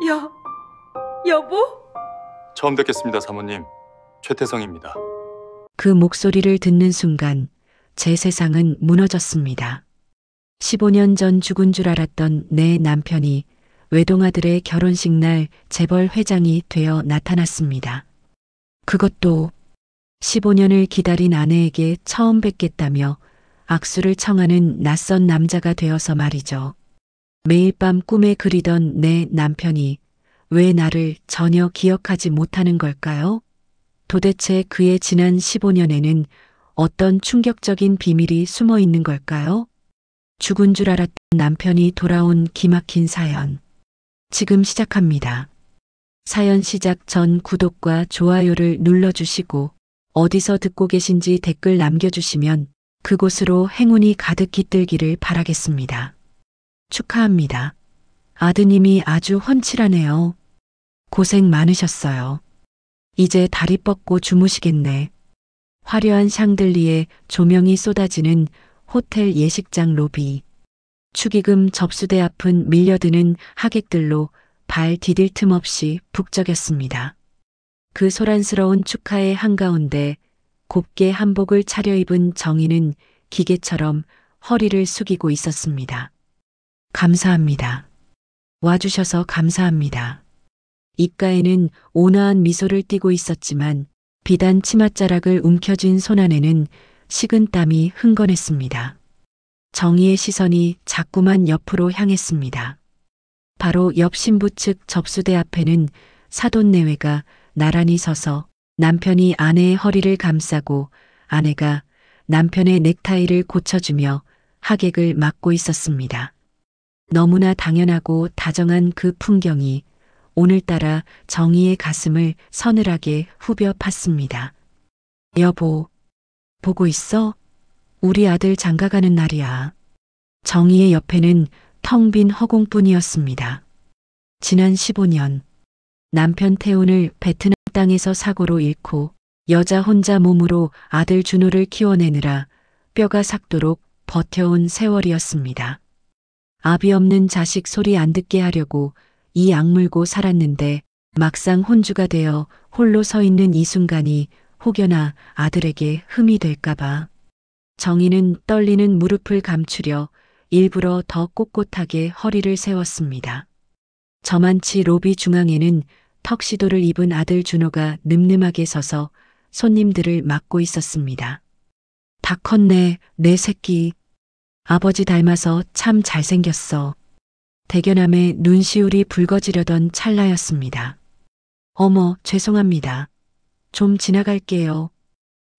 여, 여보? 처음 뵙겠습니다, 사모님. 최태성입니다. 그 목소리를 듣는 순간 제 세상은 무너졌습니다. 15년 전 죽은 줄 알았던 내 남편이 외동아들의 결혼식 날 재벌 회장이 되어 나타났습니다. 그것도 15년을 기다린 아내에게 처음 뵙겠다며 악수를 청하는 낯선 남자가 되어서 말이죠. 매일 밤 꿈에 그리던 내 남편이 왜 나를 전혀 기억하지 못하는 걸까요? 도대체 그의 지난 15년에는 어떤 충격적인 비밀이 숨어 있는 걸까요? 죽은 줄 알았던 남편이 돌아온 기막힌 사연. 지금 시작합니다. 사연 시작 전 구독과 좋아요를 눌러주시고 어디서 듣고 계신지 댓글 남겨주시면 그곳으로 행운이 가득 깃들기를 바라겠습니다. 축하합니다. 아드님이 아주 훤칠하네요. 고생 많으셨어요. 이제 다리 뻗고 주무시겠네. 화려한 샹들리에 조명이 쏟아지는 호텔 예식장 로비. 축의금 접수대 앞은 밀려드는 하객들로 발 디딜 틈 없이 북적였습니다. 그 소란스러운 축하의 한가운데 곱게 한복을 차려입은 정희는 기계처럼 허리를 숙이고 있었습니다. 감사합니다. 와주셔서 감사합니다. 입가에는 온화한 미소를 띠고 있었지만 비단 치맛자락을 움켜쥔 손 안에는 식은 땀이 흥건했습니다. 정희의 시선이 자꾸만 옆으로 향했습니다. 바로 옆 신부 측 접수대 앞에는 사돈내외가 나란히 서서 남편이 아내의 허리를 감싸고 아내가 남편의 넥타이를 고쳐주며 하객을 막고 있었습니다. 너무나 당연하고 다정한 그 풍경이 오늘따라 정희의 가슴을 서늘하게 후벼 팠습니다. 여보, 보고 있어? 우리 아들 장가가는 날이야. 정희의 옆에는 텅 빈 허공뿐이었습니다. 지난 15년 남편 태훈을 베트남 땅에서 사고로 잃고 여자 혼자 몸으로 아들 준호를 키워내느라 뼈가 삭도록 버텨온 세월이었습니다. 아비 없는 자식 소리 안 듣게 하려고 이 악물고 살았는데 막상 혼주가 되어 홀로 서 있는 이 순간이 혹여나 아들에게 흠이 될까봐 정희는 떨리는 무릎을 감추려 일부러 더 꼿꼿하게 허리를 세웠습니다. 저만치 로비 중앙에는 턱시도를 입은 아들 준호가 늠름하게 서서 손님들을 막고 있었습니다. 다 컸네, 내 새끼. 아버지 닮아서 참 잘생겼어. 대견함에 눈시울이 붉어지려던 찰나였습니다. 어머, 죄송합니다. 좀 지나갈게요.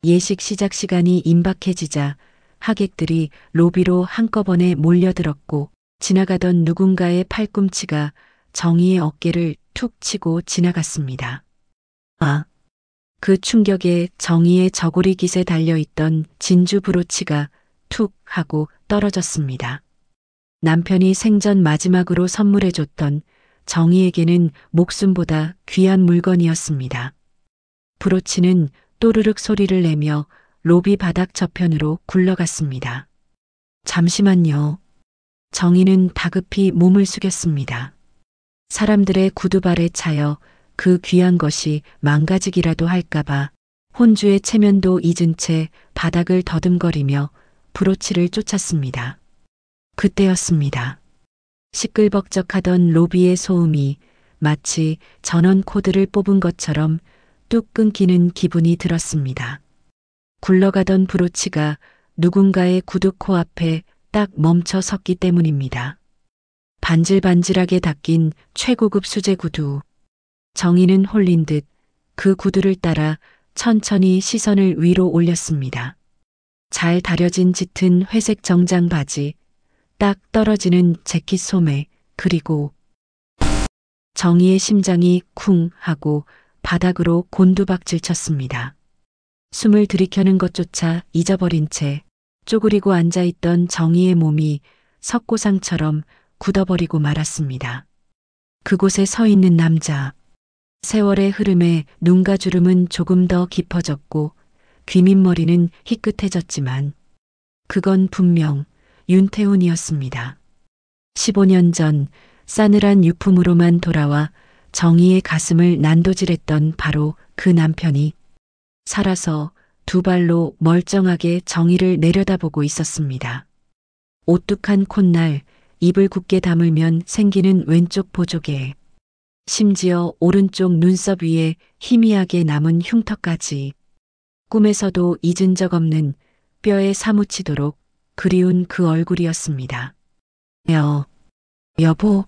예식 시작 시간이 임박해지자 하객들이 로비로 한꺼번에 몰려들었고 지나가던 누군가의 팔꿈치가 정희의 어깨를 툭 치고 지나갔습니다. 아! 그 충격에 정희의 저고리 깃에 달려있던 진주 브로치가 툭 하고 떨어졌습니다. 남편이 생전 마지막으로 선물해줬던 정희에게는 목숨보다 귀한 물건이었습니다. 브로치는 또르륵 소리를 내며 로비 바닥 저편으로 굴러갔습니다. 잠시만요. 정희는 다급히 몸을 숙였습니다. 사람들의 구두발에 차여 그 귀한 것이 망가지기라도 할까봐 혼주의 체면도 잊은 채 바닥을 더듬거리며 브로치를 쫓았습니다. 그때였습니다. 시끌벅적하던 로비의 소음이 마치 전원 코드를 뽑은 것처럼 뚝 끊기는 기분이 들었습니다. 굴러가던 브로치가 누군가의 구두 코앞에 딱 멈춰 섰기 때문입니다. 반질반질하게 닦인 최고급 수제 구두. 정희는 홀린 듯 그 구두를 따라 천천히 시선을 위로 올렸습니다. 잘 다려진 짙은 회색 정장 바지, 딱 떨어지는 재킷 소매, 그리고 정희의 심장이 쿵 하고 바닥으로 곤두박질 쳤습니다. 숨을 들이켜는 것조차 잊어버린 채 쪼그리고 앉아있던 정희의 몸이 석고상처럼 굳어버리고 말았습니다. 그곳에 서 있는 남자. 세월의 흐름에 눈가 주름은 조금 더 깊어졌고 귀밑머리는 희끗해졌지만 그건 분명 윤태훈이었습니다. 15년 전 싸늘한 유품으로만 돌아와 정희의 가슴을 난도질했던 바로 그 남편이 살아서 두 발로 멀쩡하게 정희를 내려다보고 있었습니다. 오뚝한 콧날, 입을 굳게 다물면 생기는 왼쪽 보조개, 심지어 오른쪽 눈썹 위에 희미하게 남은 흉터까지 꿈에서도 잊은 적 없는 뼈에 사무치도록 그리운 그 얼굴이었습니다. 여보.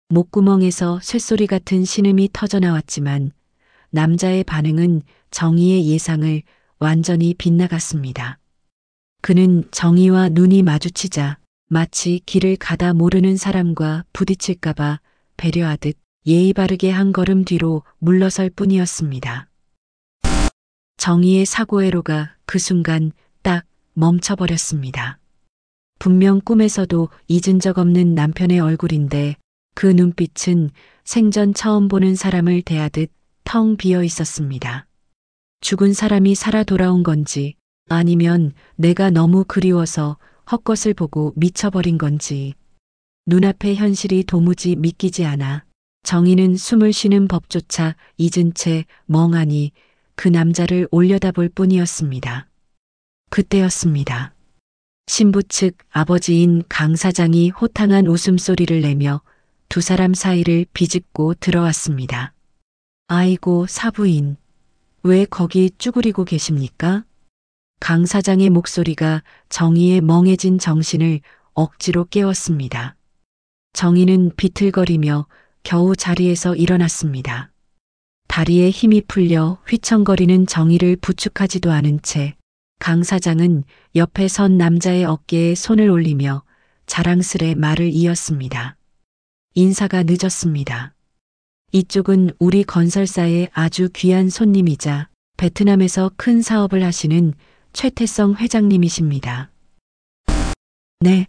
목구멍에서 쇳소리 같은 신음이 터져나왔지만 남자의 반응은 정희의 예상을 완전히 빗나갔습니다. 그는 정희와 눈이 마주치자 마치 길을 가다 모르는 사람과 부딪힐까봐 배려하듯 예의 바르게 한 걸음 뒤로 물러설 뿐이었습니다. 정희의 사고회로가 그 순간 딱 멈춰버렸습니다. 분명 꿈에서도 잊은 적 없는 남편의 얼굴인데 그 눈빛은 생전 처음 보는 사람을 대하듯 텅 비어 있었습니다. 죽은 사람이 살아 돌아온 건지 아니면 내가 너무 그리워서 헛것을 보고 미쳐버린 건지 눈앞의 현실이 도무지 믿기지 않아 정희는 숨을 쉬는 법조차 잊은 채 멍하니 그 남자를 올려다볼 뿐이었습니다. 그때였습니다. 신부 측 아버지인 강 사장이 호탕한 웃음소리를 내며 두 사람 사이를 비집고 들어왔습니다. 아이고 사부인, 왜 거기 쭈그리고 계십니까? 강 사장의 목소리가 정희의 멍해진 정신을 억지로 깨웠습니다. 정희는 비틀거리며 겨우 자리에서 일어났습니다. 다리에 힘이 풀려 휘청거리는 정희를 부축하지도 않은 채 강 사장은 옆에 선 남자의 어깨에 손을 올리며 자랑스레 말을 이었습니다. 인사가 늦었습니다. 이쪽은 우리 건설사의 아주 귀한 손님이자 베트남에서 큰 사업을 하시는 최태성 회장님이십니다. 네.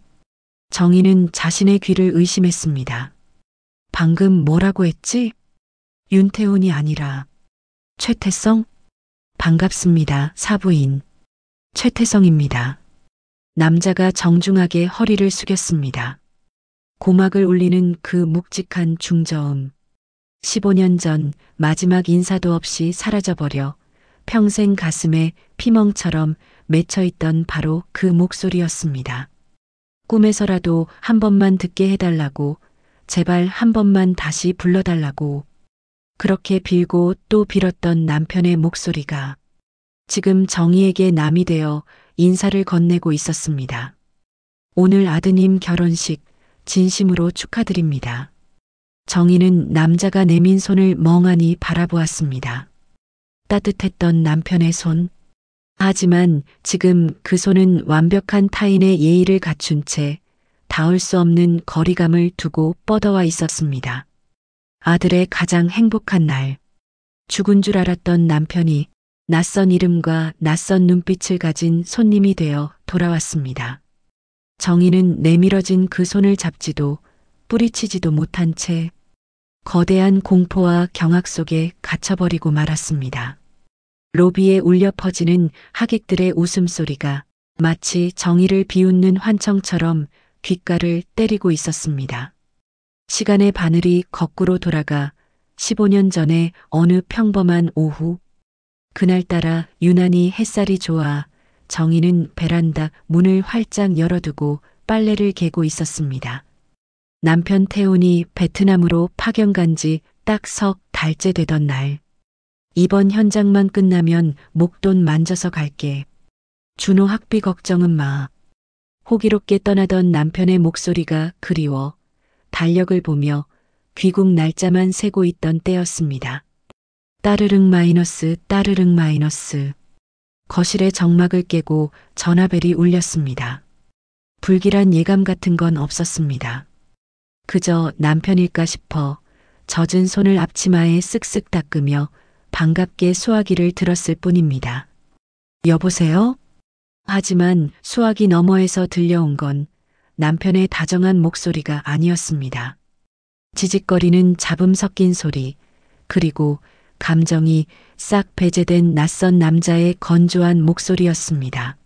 정희는 자신의 귀를 의심했습니다. 방금 뭐라고 했지? 윤태훈이 아니라 최태성? 반갑습니다, 사부인. 최태성입니다. 남자가 정중하게 허리를 숙였습니다. 고막을 울리는 그 묵직한 중저음. 15년 전 마지막 인사도 없이 사라져버려 평생 가슴에 피멍처럼 맺혀있던 바로 그 목소리였습니다. 꿈에서라도 한 번만 듣게 해달라고, 제발 한 번만 다시 불러달라고 그렇게 빌고 또 빌었던 남편의 목소리가 지금 정희에게 남이 되어 인사를 건네고 있었습니다. 오늘 아드님 결혼식 진심으로 축하드립니다. 정희는 남자가 내민 손을 멍하니 바라보았습니다. 따뜻했던 남편의 손. 하지만 지금 그 손은 완벽한 타인의 예의를 갖춘 채 닿을 수 없는 거리감을 두고 뻗어와 있었습니다. 아들의 가장 행복한 날. 죽은 줄 알았던 남편이 낯선 이름과 낯선 눈빛을 가진 손님이 되어 돌아왔습니다. 정희는 내밀어진 그 손을 잡지도 뿌리치지도 못한 채 거대한 공포와 경악 속에 갇혀버리고 말았습니다. 로비에 울려 퍼지는 하객들의 웃음소리가 마치 정희를 비웃는 환청처럼 귓가를 때리고 있었습니다. 시간의 바늘이 거꾸로 돌아가 15년 전의 어느 평범한 오후, 그날따라 유난히 햇살이 좋아 정희는 베란다 문을 활짝 열어두고 빨래를 개고 있었습니다. 남편 태훈이 베트남으로 파견 간 지 딱 석 달째 되던 날. 이번 현장만 끝나면 목돈 만져서 갈게. 준호 학비 걱정은 마. 호기롭게 떠나던 남편의 목소리가 그리워 달력을 보며 귀국 날짜만 세고 있던 때였습니다. 따르릉 마이너스 따르릉 마이너스. 거실의 정막을 깨고 전화벨이 울렸습니다. 불길한 예감 같은 건 없었습니다. 그저 남편일까 싶어 젖은 손을 앞치마에 쓱쓱 닦으며 반갑게 수화기를 들었을 뿐입니다. 여보세요? 하지만 수화기 너머에서 들려온 건 남편의 다정한 목소리가 아니었습니다. 지직거리는 잡음 섞인 소리, 그리고 감정이 싹 배제된 낯선 남자의 건조한 목소리였습니다.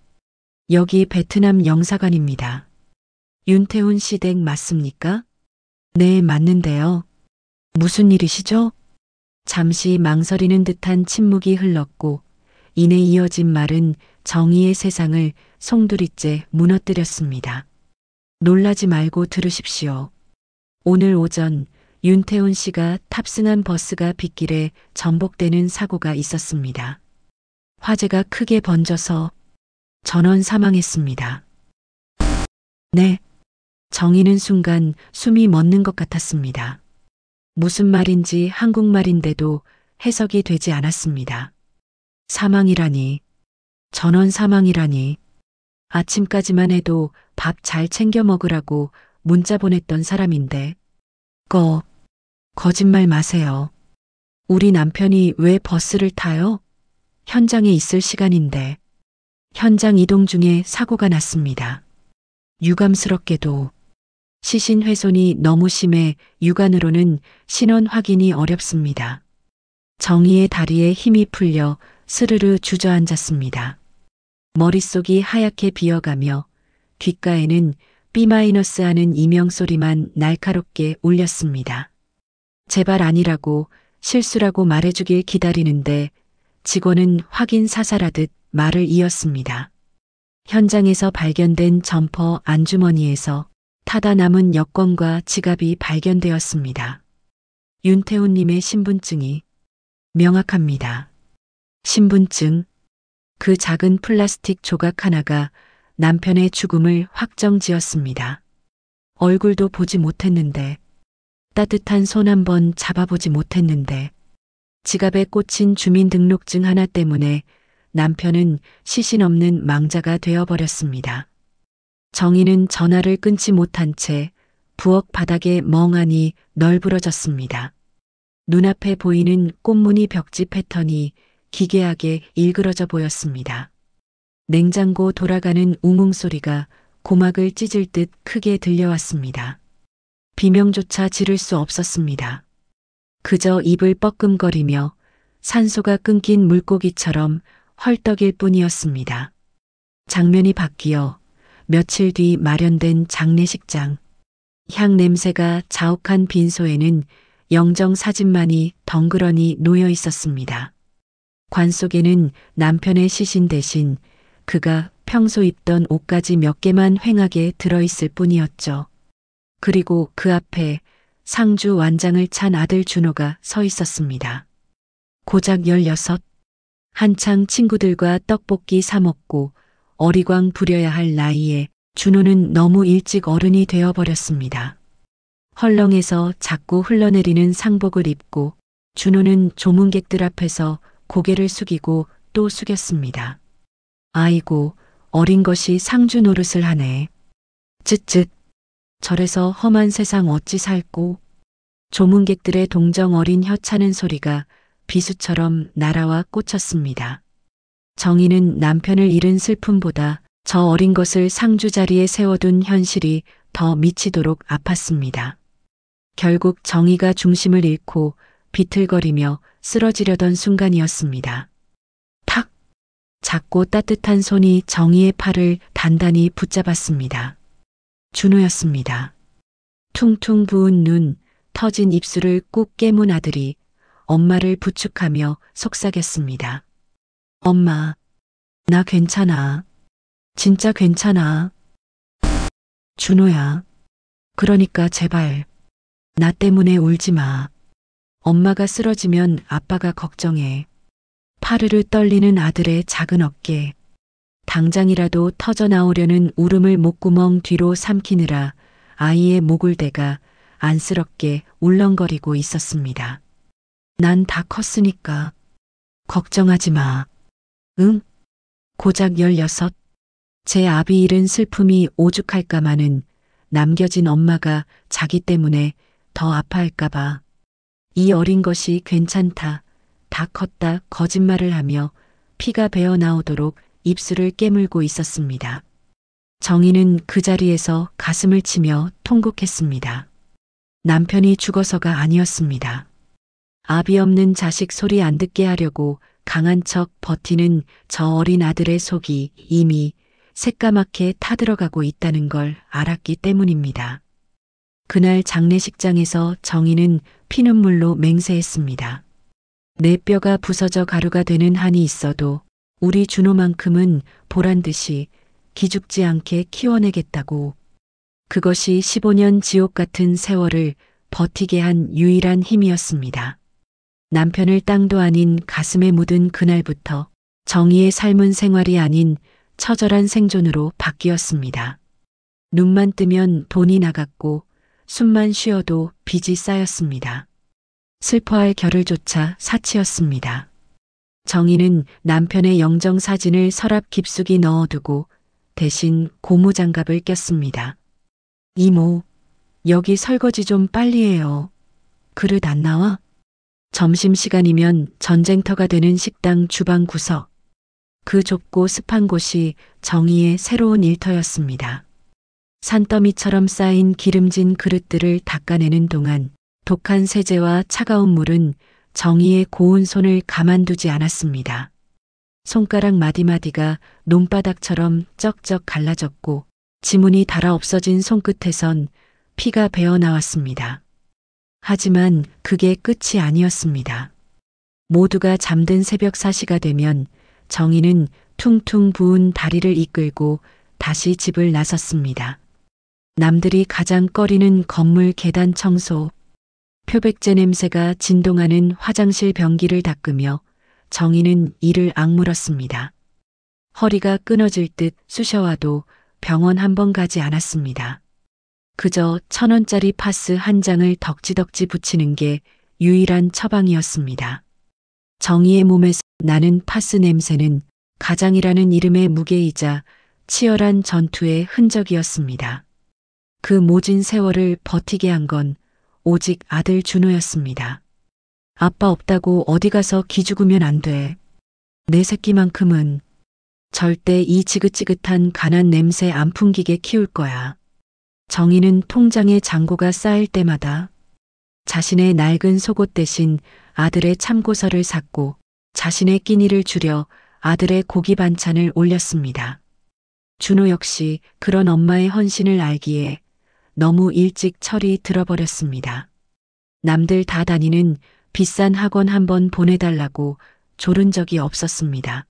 여기 베트남 영사관입니다. 윤태훈 씨 댁 맞습니까? 네, 맞는데요. 무슨 일이시죠? 잠시 망설이는 듯한 침묵이 흘렀고 이내 이어진 말은 정의의 세상을 송두리째 무너뜨렸습니다. 놀라지 말고 들으십시오. 오늘 오전 윤태훈 씨가 탑승한 버스가 빗길에 전복되는 사고가 있었습니다. 화재가 크게 번져서 전원 사망했습니다. 네. 정의는 순간 숨이 멎는 것 같았습니다. 무슨 말인지 한국말인데도 해석이 되지 않았습니다. 사망이라니, 전원 사망이라니, 아침까지만 해도 밥 잘 챙겨 먹으라고 문자 보냈던 사람인데, 거짓말 마세요. 우리 남편이 왜 버스를 타요? 현장에 있을 시간인데, 현장 이동 중에 사고가 났습니다. 유감스럽게도 시신 훼손이 너무 심해 육안으로는 신원 확인이 어렵습니다. 정희의 다리에 힘이 풀려 스르르 주저앉았습니다. 머릿속이 하얗게 비어가며 귓가에는 B- 하는 이명소리만 날카롭게 울렸습니다. 제발 아니라고 실수라고 말해주길 기다리는데 직원은 확인 사살하듯 말을 이었습니다. 현장에서 발견된 점퍼 안주머니에서 타다 남은 여권과 지갑이 발견되었습니다. 윤태훈님의 신분증이 명확합니다. 신분증, 그 작은 플라스틱 조각 하나가 남편의 죽음을 확정지었습니다. 얼굴도 보지 못했는데, 따뜻한 손 한번 잡아보지 못했는데, 지갑에 꽂힌 주민등록증 하나 때문에 남편은 시신 없는 망자가 되어버렸습니다. 정희는 전화를 끊지 못한 채 부엌 바닥에 멍하니 널브러졌습니다. 눈앞에 보이는 꽃무늬 벽지 패턴이 기괴하게 일그러져 보였습니다. 냉장고 돌아가는 웅웅 소리가 고막을 찢을 듯 크게 들려왔습니다. 비명조차 지를 수 없었습니다. 그저 입을 뻐끔거리며 산소가 끊긴 물고기처럼 헐떡일 뿐이었습니다. 장면이 바뀌어 며칠 뒤 마련된 장례식장. 향 냄새가 자욱한 빈소에는 영정 사진만이 덩그러니 놓여 있었습니다. 관 속에는 남편의 시신 대신 그가 평소 입던 옷가지 몇 개만 휑하게 들어있을 뿐이었죠. 그리고 그 앞에 상주 완장을 찬 아들 준호가 서 있었습니다. 고작 16, 한창 친구들과 떡볶이 사 먹고 어리광 부려야 할 나이에 준호는 너무 일찍 어른이 되어버렸습니다. 헐렁해서 자꾸 흘러내리는 상복을 입고 준호는 조문객들 앞에서 고개를 숙이고 또 숙였습니다. 아이고, 어린 것이 상주 노릇을 하네. 쯧쯧. 절에서 험한 세상 어찌 살고. 조문객들의 동정 어린 혀 차는 소리가 비수처럼 날아와 꽂혔습니다. 정희는 남편을 잃은 슬픔보다 저 어린 것을 상주 자리에 세워둔 현실이 더 미치도록 아팠습니다. 결국 정희가 중심을 잃고 비틀거리며 쓰러지려던 순간이었습니다. 탁! 작고 따뜻한 손이 정희의 팔을 단단히 붙잡았습니다. 준호였습니다. 퉁퉁 부은 눈, 터진 입술을 꾹 깨문 아들이 엄마를 부축하며 속삭였습니다. 엄마, 나 괜찮아. 진짜 괜찮아. 준호야. 그러니까 제발 나 때문에 울지 마. 엄마가 쓰러지면 아빠가 걱정해. 파르르 떨리는 아들의 작은 어깨. 당장이라도 터져나오려는 울음을 목구멍 뒤로 삼키느라 아이의 목을 대가 안쓰럽게 울렁거리고 있었습니다. 난 다 컸으니까 걱정하지 마. 응? 고작 16. 제 아비 잃은 슬픔이 오죽할까마는 남겨진 엄마가 자기 때문에 더 아파할까봐. 이 어린 것이 괜찮다, 다 컸다 거짓말을 하며 피가 배어 나오도록 입술을 깨물고 있었습니다. 정희는 그 자리에서 가슴을 치며 통곡했습니다. 남편이 죽어서가 아니었습니다. 아비 없는 자식 소리 안 듣게 하려고 강한 척 버티는 저 어린 아들의 속이 이미 새까맣게 타들어가고 있다는 걸 알았기 때문입니다. 그날 장례식장에서 정희는 피눈물로 맹세했습니다. 내 뼈가 부서져 가루가 되는 한이 있어도 우리 준호만큼은 보란 듯이 기죽지 않게 키워내겠다고. 그것이 15년 지옥 같은 세월을 버티게 한 유일한 힘이었습니다. 남편을 땅도 아닌 가슴에 묻은 그날부터 정희의 삶은 생활이 아닌 처절한 생존으로 바뀌었습니다. 눈만 뜨면 돈이 나갔고 숨만 쉬어도 빚이 쌓였습니다. 슬퍼할 겨를조차 사치였습니다. 정희는 남편의 영정 사진을 서랍 깊숙이 넣어두고 대신 고무장갑을 꼈습니다. 이모, 여기 설거지 좀 빨리 해요. 그릇 안 나와? 점심시간이면 전쟁터가 되는 식당 주방 구석. 그 좁고 습한 곳이 정희의 새로운 일터였습니다. 산더미처럼 쌓인 기름진 그릇들을 닦아내는 동안 독한 세제와 차가운 물은 정희의 고운 손을 가만두지 않았습니다. 손가락 마디마디가 논바닥처럼 쩍쩍 갈라졌고 지문이 닳아 없어진 손끝에선 피가 배어 나왔습니다. 하지만 그게 끝이 아니었습니다. 모두가 잠든 새벽 4시가 되면 정희는 퉁퉁 부은 다리를 이끌고 다시 집을 나섰습니다. 남들이 가장 꺼리는 건물 계단 청소, 표백제 냄새가 진동하는 화장실 변기를 닦으며 정희는 이를 악물었습니다. 허리가 끊어질 듯 쑤셔와도 병원 한 번 가지 않았습니다. 그저 1,000원짜리 파스 한 장을 덕지덕지 붙이는 게 유일한 처방이었습니다. 정희의 몸에서 나는 파스 냄새는 가장이라는 이름의 무게이자 치열한 전투의 흔적이었습니다. 그 모진 세월을 버티게 한 건 오직 아들 준호였습니다. 아빠 없다고 어디 가서 기죽으면 안 돼. 내 새끼만큼은 절대 이 지긋지긋한 가난 냄새 안 풍기게 키울 거야. 정희는 통장에 잔고가 쌓일 때마다 자신의 낡은 속옷 대신 아들의 참고서를 샀고 자신의 끼니를 줄여 아들의 고기 반찬을 올렸습니다. 준호 역시 그런 엄마의 헌신을 알기에 너무 일찍 철이 들어버렸습니다. 남들 다 다니는 비싼 학원 한번 보내달라고 조른 적이 없었습니다.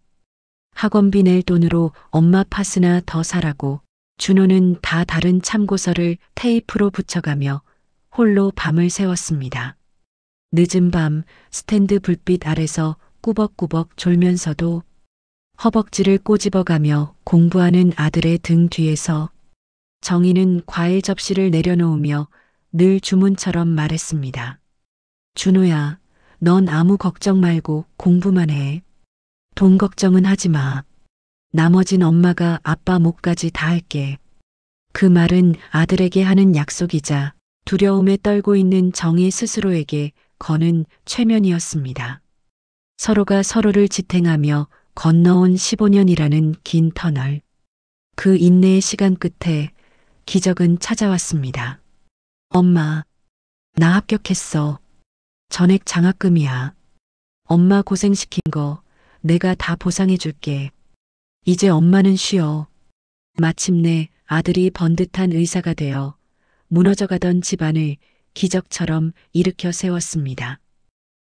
학원비 낼 돈으로 엄마 파스나 더 사라고 준호는 다 다른 참고서를 테이프로 붙여가며 홀로 밤을 새웠습니다. 늦은 밤 스탠드 불빛 아래서 꾸벅꾸벅 졸면서도 허벅지를 꼬집어가며 공부하는 아들의 등 뒤에서 정희는 과일 접시를 내려놓으며 늘 주문처럼 말했습니다. 준호야, 넌 아무 걱정 말고 공부만 해. 돈 걱정은 하지 마. 나머진 엄마가 아빠 목까지 다 할게. 그 말은 아들에게 하는 약속이자 두려움에 떨고 있는 정희 스스로에게 거는 최면이었습니다. 서로가 서로를 지탱하며 건너온 15년이라는 긴 터널. 그 인내의 시간 끝에 기적은 찾아왔습니다. 엄마, 나 합격했어. 전액 장학금이야. 엄마 고생시킨 거 내가 다 보상해줄게. 이제 엄마는 쉬어. 마침내 아들이 번듯한 의사가 되어 무너져가던 집안을 기적처럼 일으켜 세웠습니다.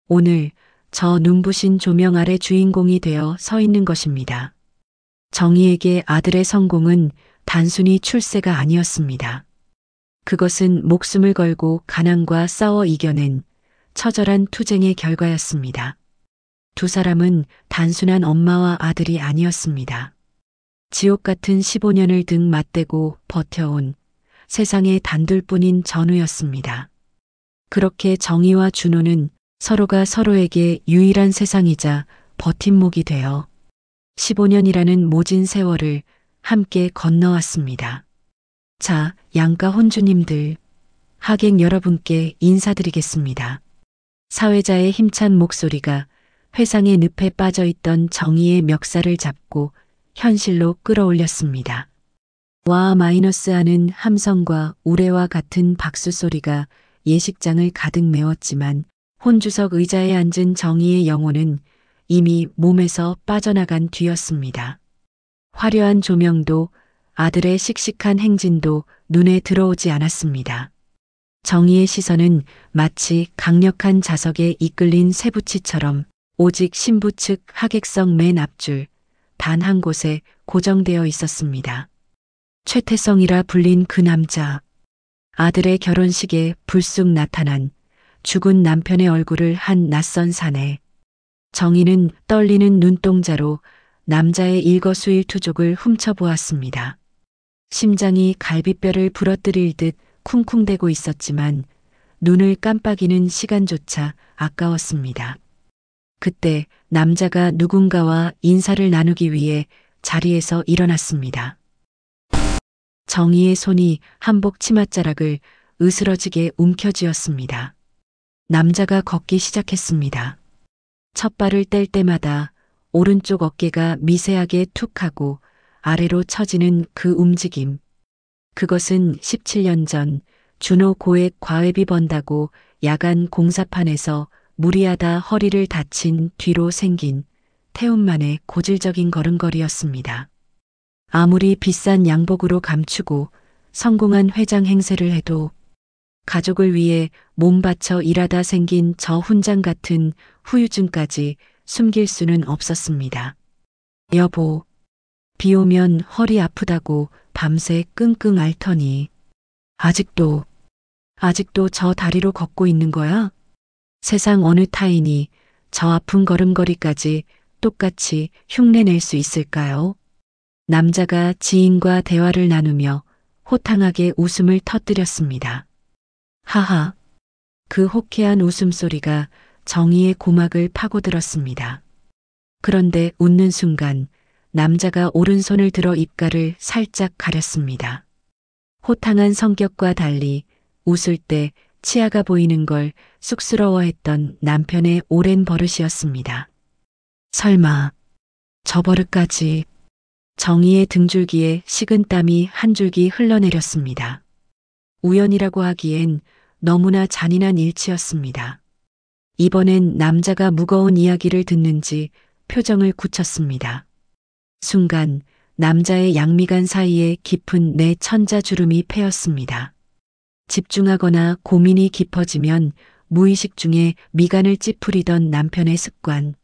오늘 저 눈부신 조명 아래 주인공이 되어 서 있는 것입니다. 정희에게 아들의 성공은 단순히 출세가 아니었습니다. 그것은 목숨을 걸고 가난과 싸워 이겨낸 처절한 투쟁의 결과였습니다. 두 사람은 단순한 엄마와 아들이 아니었습니다. 지옥 같은 15년을 등 맞대고 버텨온 세상의 단둘뿐인 전우였습니다. 그렇게 정희와 준호는 서로가 서로에게 유일한 세상이자 버팀목이 되어 15년이라는 모진 세월을 함께 건너왔습니다. 자, 양가 혼주님들, 하객 여러분께 인사드리겠습니다. 사회자의 힘찬 목소리가 회상의 늪에 빠져있던 정의의 멱살을 잡고 현실로 끌어올렸습니다. 와 마이너스 하는 함성과 우레와 같은 박수 소리가 예식장을 가득 메웠지만 혼주석 의자에 앉은 정의의 영혼은 이미 몸에서 빠져나간 뒤였습니다. 화려한 조명도 아들의 씩씩한 행진도 눈에 들어오지 않았습니다. 정희의 시선은 마치 강력한 자석에 이끌린 쇠붙이처럼 오직 신부 측 하객석 맨 앞줄 단 한 곳에 고정되어 있었습니다. 최태성이라 불린 그 남자. 아들의 결혼식에 불쑥 나타난 죽은 남편의 얼굴을 한 낯선 사내. 정희는 떨리는 눈동자로 남자의 일거수일투족을 훔쳐보았습니다. 심장이 갈비뼈를 부러뜨릴 듯 쿵쿵대고 있었지만 눈을 깜빡이는 시간조차 아까웠습니다. 그때 남자가 누군가와 인사를 나누기 위해 자리에서 일어났습니다. 정희의 손이 한복 치맛자락을 으스러지게 움켜쥐었습니다. 남자가 걷기 시작했습니다. 첫 발을 뗄 때마다 오른쪽 어깨가 미세하게 툭 하고 아래로 처지는 그 움직임. 그것은 17년 전 준호 고액 과외비 번다고 야간 공사판에서 무리하다 허리를 다친 뒤로 생긴 태운만의 고질적인 걸음걸이였습니다. 아무리 비싼 양복으로 감추고 성공한 회장 행세를 해도 가족을 위해 몸 바쳐 일하다 생긴 저 훈장 같은 후유증까지 숨길 수는 없었습니다. 여보, 비 오면 허리 아프다고 밤새 끙끙 앓더니 아직도 저 다리로 걷고 있는 거야? 세상 어느 타인이 저 아픈 걸음걸이까지 똑같이 흉내낼 수 있을까요? 남자가 지인과 대화를 나누며 호탕하게 웃음을 터뜨렸습니다. 하하. 그 호쾌한 웃음소리가 정희의 고막을 파고들었습니다. 그런데 웃는 순간 남자가 오른손을 들어 입가를 살짝 가렸습니다. 호탕한 성격과 달리 웃을 때 치아가 보이는 걸 쑥스러워했던 남편의 오랜 버릇이었습니다. 설마 저 버릇까지. 정희의 등줄기에 식은땀이 한 줄기 흘러내렸습니다. 우연이라고 하기엔 너무나 잔인한 일치였습니다. 이번엔 남자가 무거운 이야기를 듣는지 표정을 굳혔습니다. 순간 남자의 양미간 사이에 깊은 내 천자주름이 패였습니다. 집중하거나 고민이 깊어지면 무의식 중에 미간을 찌푸리던 남편의 습관.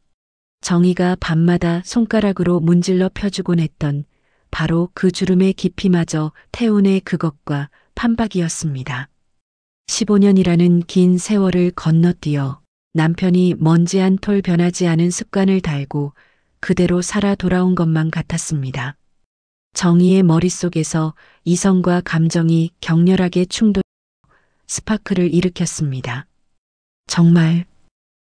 정희가 밤마다 손가락으로 문질러 펴주곤 했던 바로 그 주름의 깊이마저 태운의 그것과 판박이었습니다. 15년이라는 긴 세월을 건너뛰어 남편이 먼지 한 톨 변하지 않은 습관을 달고 그대로 살아 돌아온 것만 같았습니다. 정희의 머릿속에서 이성과 감정이 격렬하게 충돌 스파크를 일으켰습니다.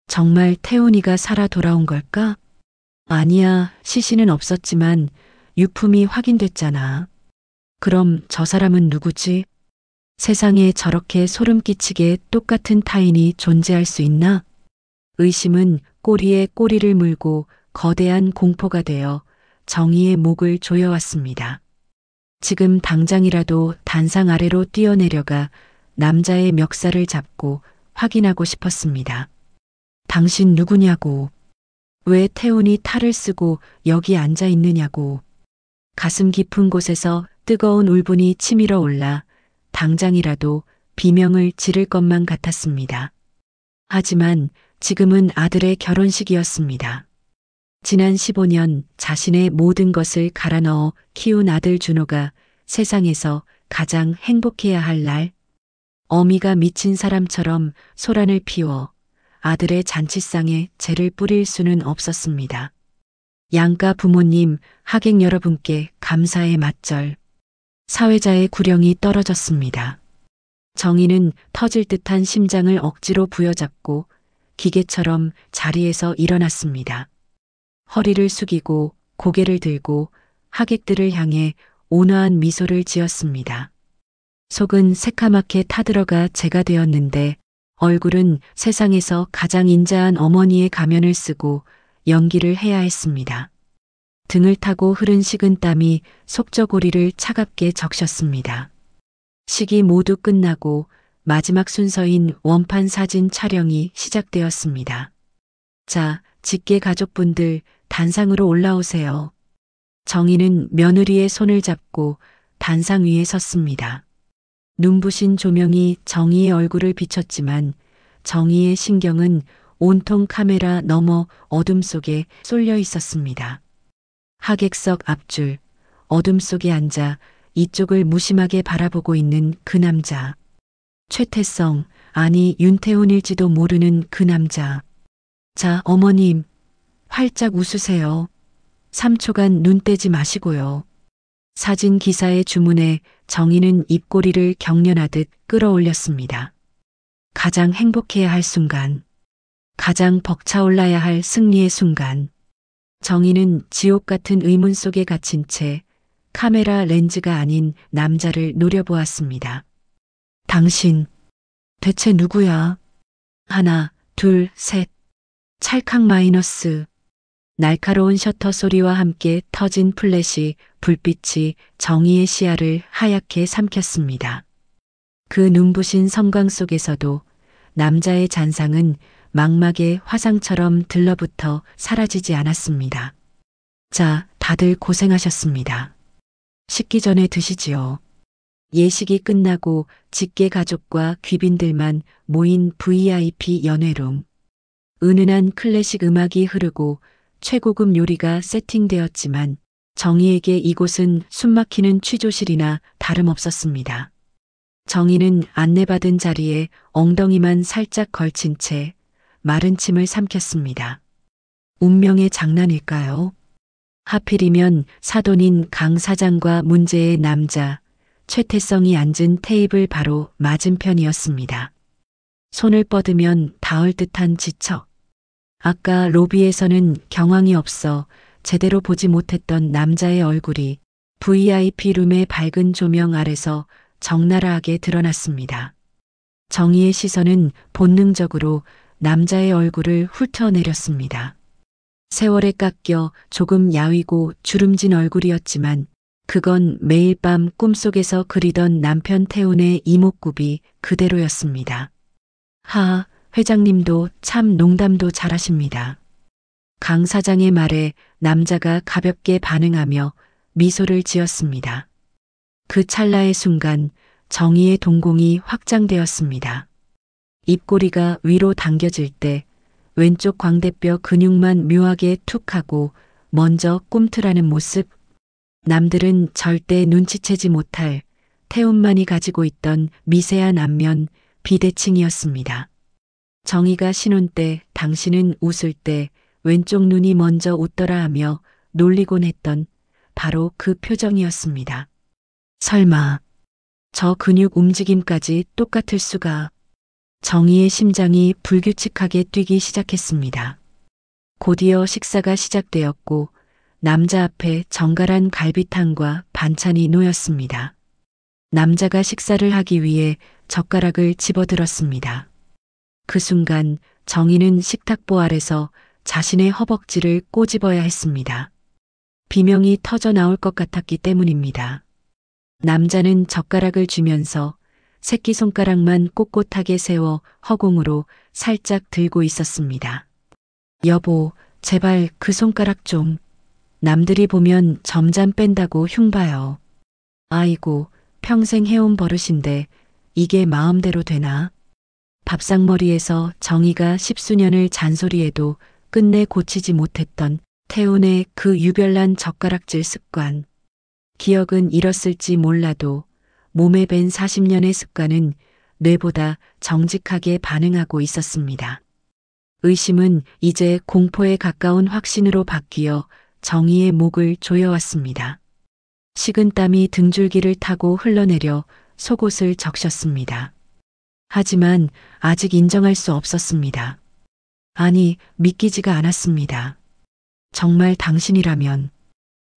정말 태훈이가 살아 돌아온 걸까? 아니야, 시신은 없었지만 유품이 확인됐잖아. 그럼 저 사람은 누구지? 세상에 저렇게 소름 끼치게 똑같은 타인이 존재할 수 있나? 의심은 꼬리에 꼬리를 물고 거대한 공포가 되어 정희의 목을 조여왔습니다. 지금 당장이라도 단상 아래로 뛰어내려가 남자의 멱살을 잡고 확인하고 싶었습니다. 당신 누구냐고. 왜 태훈이 탈을 쓰고 여기 앉아 있느냐고. 가슴 깊은 곳에서 뜨거운 울분이 치밀어 올라 당장이라도 비명을 지를 것만 같았습니다. 하지만 지금은 아들의 결혼식이었습니다. 지난 15년 자신의 모든 것을 갈아 넣어 키운 아들 준호가 세상에서 가장 행복해야 할 날. 어미가 미친 사람처럼 소란을 피워 아들의 잔치상에 재를 뿌릴 수는 없었습니다. 양가 부모님, 하객 여러분께 감사의 맞절. 사회자의 구령이 떨어졌습니다. 정희는 터질 듯한 심장을 억지로 부여잡고 기계처럼 자리에서 일어났습니다. 허리를 숙이고 고개를 들고 하객들을 향해 온화한 미소를 지었습니다. 속은 새카맣게 타들어가 재가 되었는데 얼굴은 세상에서 가장 인자한 어머니의 가면을 쓰고 연기를 해야 했습니다. 등을 타고 흐른 식은땀이 속저고리를 차갑게 적셨습니다. 식이 모두 끝나고 마지막 순서인 원판 사진 촬영이 시작되었습니다. 자, 직계 가족분들 단상으로 올라오세요. 정희는 며느리의 손을 잡고 단상 위에 섰습니다. 눈부신 조명이 정희의 얼굴을 비췄지만 정희의 신경은 온통 카메라 너머 어둠 속에 쏠려 있었습니다. 하객석 앞줄, 어둠 속에 앉아 이쪽을 무심하게 바라보고 있는 그 남자. 최태성, 아니 윤태훈일지도 모르는 그 남자. 자, 어머님, 활짝 웃으세요. 3초간 눈 떼지 마시고요. 사진 기사의 주문에 정희는 입꼬리를 경련하듯 끌어올렸습니다. 가장 행복해야 할 순간, 가장 벅차올라야 할 승리의 순간. 정희는 지옥 같은 의문 속에 갇힌 채 카메라 렌즈가 아닌 남자를 노려보았습니다. 당신, 대체 누구야? 하나, 둘, 셋. 찰칵 마이너스. 날카로운 셔터 소리와 함께 터진 플래시, 불빛이 정희의 시야를 하얗게 삼켰습니다. 그 눈부신 섬광 속에서도 남자의 잔상은 망막의 화상처럼 들러붙어 사라지지 않았습니다. 자, 다들 고생하셨습니다. 식기 전에 드시지요. 예식이 끝나고 직계 가족과 귀빈들만 모인 VIP 연회룸. 은은한 클래식 음악이 흐르고 최고급 요리가 세팅되었지만 정희에게 이곳은 숨막히는 취조실이나 다름없었습니다. 정희는 안내받은 자리에 엉덩이만 살짝 걸친 채 마른 침을 삼켰습니다. 운명의 장난일까요? 하필이면 사돈인 강 사장과 문제의 남자 최태성이 앉은 테이블 바로 맞은편이었습니다. 손을 뻗으면 닿을 듯한 지척. 아까 로비에서는 경황이 없어 제대로 보지 못했던 남자의 얼굴이 VIP 룸의 밝은 조명 아래서 적나라하게 드러났습니다. 정희의 시선은 본능적으로 남자의 얼굴을 훑어내렸습니다. 세월에 깎여 조금 야위고 주름진 얼굴이었지만 그건 매일 밤 꿈속에서 그리던 남편 태훈의 이목구비 그대로였습니다. 하, 회장님도 참 농담도 잘하십니다. 강 사장의 말에 남자가 가볍게 반응하며 미소를 지었습니다. 그 찰나의 순간 정희의 동공이 확장되었습니다. 입꼬리가 위로 당겨질 때 왼쪽 광대뼈 근육만 묘하게 툭 하고 먼저 꿈틀하는 모습. 남들은 절대 눈치채지 못할 태훈만이 가지고 있던 미세한 안면 비대칭이었습니다. 정희가 신혼 때 당신은 웃을 때 왼쪽 눈이 먼저 웃더라 하며 놀리곤 했던 바로 그 표정이었습니다. 설마 저 근육 움직임까지 똑같을 수가. 정희의 심장이 불규칙하게 뛰기 시작했습니다. 곧이어 식사가 시작되었고 남자 앞에 정갈한 갈비탕과 반찬이 놓였습니다. 남자가 식사를 하기 위해 젓가락을 집어들었습니다. 그 순간 정희는 식탁보 아래서 자신의 허벅지를 꼬집어야 했습니다. 비명이 터져 나올 것 같았기 때문입니다. 남자는 젓가락을 쥐면서 새끼손가락만 꼿꼿하게 세워 허공으로 살짝 들고 있었습니다. 여보, 제발 그 손가락 좀. 남들이 보면 점잠 뺀다고 흉봐요. 아이고, 평생 해온 버릇인데 이게 마음대로 되나? 밥상머리에서 정희가 십수년을 잔소리해도 끝내 고치지 못했던 태훈의 그 유별난 젓가락질 습관. 기억은 잃었을지 몰라도 몸에 밴 40년의 습관은 뇌보다 정직하게 반응하고 있었습니다. 의심은 이제 공포에 가까운 확신으로 바뀌어 정희의 목을 조여왔습니다. 식은땀이 등줄기를 타고 흘러내려 속옷을 적셨습니다. 하지만 아직 인정할 수 없었습니다. 아니, 믿기지가 않았습니다. 정말 당신이라면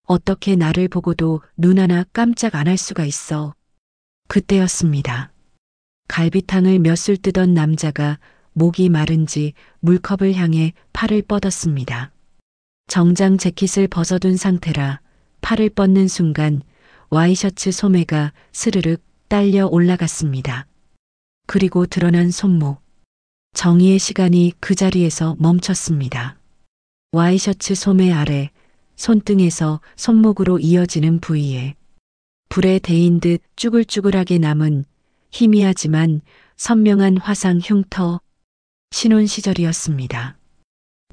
어떻게 나를 보고도 눈 하나 깜짝 안 할 수가 있어. 그때였습니다. 갈비탕을 몇 술 뜨던 남자가 목이 마른지 물컵을 향해 팔을 뻗었습니다. 정장 재킷을 벗어둔 상태라 팔을 뻗는 순간 와이셔츠 소매가 스르륵 딸려 올라갔습니다. 그리고 드러난 손목. 정희의 시간이 그 자리에서 멈췄습니다. 와이셔츠 소매 아래 손등에서 손목으로 이어지는 부위에 불에 데인 듯 쭈글쭈글하게 남은 희미하지만 선명한 화상 흉터. 신혼 시절이었습니다.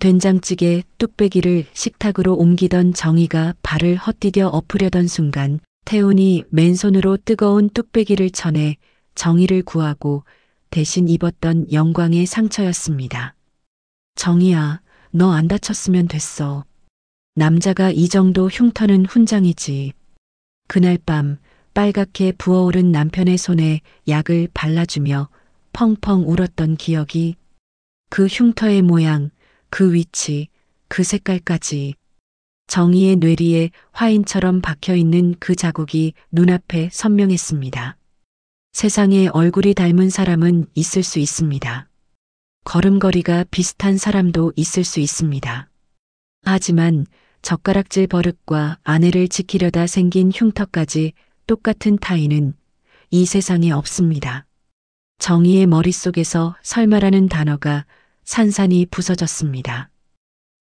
된장찌개 뚝배기를 식탁으로 옮기던 정희가 발을 헛디뎌 엎으려던 순간 태훈이 맨손으로 뜨거운 뚝배기를 쳐내 정희를 구하고 대신 입었던 영광의 상처였습니다. 정희야, 너 안 다쳤으면 됐어. 남자가 이 정도 흉터는 훈장이지. 그날 밤 빨갛게 부어오른 남편의 손에 약을 발라주며 펑펑 울었던 기억이, 그 흉터의 모양, 그 위치, 그 색깔까지. 정희의 뇌리에 화인처럼 박혀있는 그 자국이 눈앞에 선명했습니다. 세상에 얼굴이 닮은 사람은 있을 수 있습니다. 걸음걸이가 비슷한 사람도 있을 수 있습니다. 하지만 젓가락질 버릇과 아내를 지키려다 생긴 흉터까지 똑같은 타인은 이 세상에 없습니다. 정희의 머릿속에서 설마라는 단어가 산산이 부서졌습니다.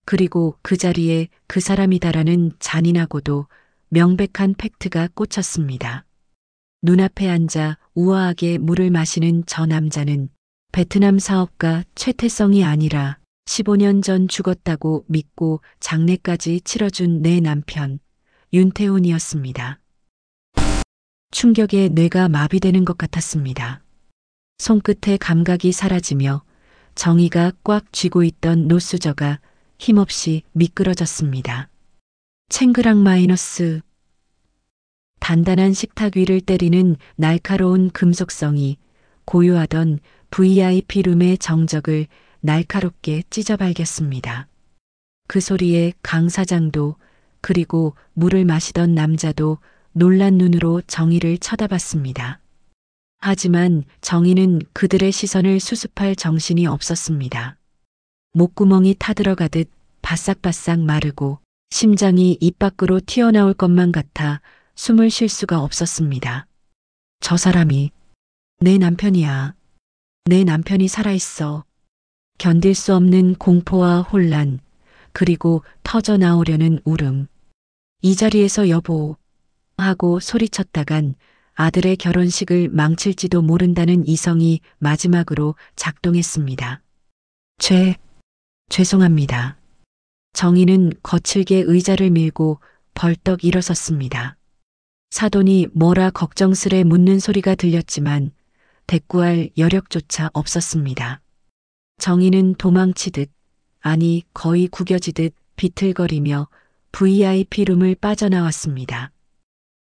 그리고 그 자리에 그 사람이다라는 잔인하고도 명백한 팩트가 꽂혔습니다. 눈앞에 앉아 우아하게 물을 마시는 저 남자는 베트남 사업가 최태성이 아니라 15년 전 죽었다고 믿고 장례까지 치러준 내 남편 윤태훈이었습니다. 충격에 뇌가 마비되는 것 같았습니다. 손끝의 감각이 사라지며 정희가 꽉 쥐고 있던 노수저가 힘없이 미끄러졌습니다. 챙그랑 마이너스. 단단한 식탁 위를 때리는 날카로운 금속성이 고요하던 VIP 룸의 정적을 날카롭게 찢어발겼습니다. 그 소리에 강 사장도, 그리고 물을 마시던 남자도 놀란 눈으로 정희를 쳐다봤습니다. 하지만 정희는 그들의 시선을 수습할 정신이 없었습니다. 목구멍이 타들어가듯 바싹바싹 마르고 심장이 입 밖으로 튀어나올 것만 같아 숨을 쉴 수가 없었습니다. 저 사람이 내 남편이야. 내 남편이 살아있어. 견딜 수 없는 공포와 혼란, 그리고 터져 나오려는 울음. 이 자리에서 여보 하고 소리쳤다간 아들의 결혼식을 망칠지도 모른다는 이성이 마지막으로 작동했습니다. 죄송합니다. 정희는 거칠게 의자를 밀고 벌떡 일어섰습니다. 사돈이 뭐라 걱정스레 묻는 소리가 들렸지만 대꾸할 여력조차 없었습니다. 정희는 도망치듯, 아니 거의 구겨지듯 비틀거리며 VIP 룸을 빠져나왔습니다.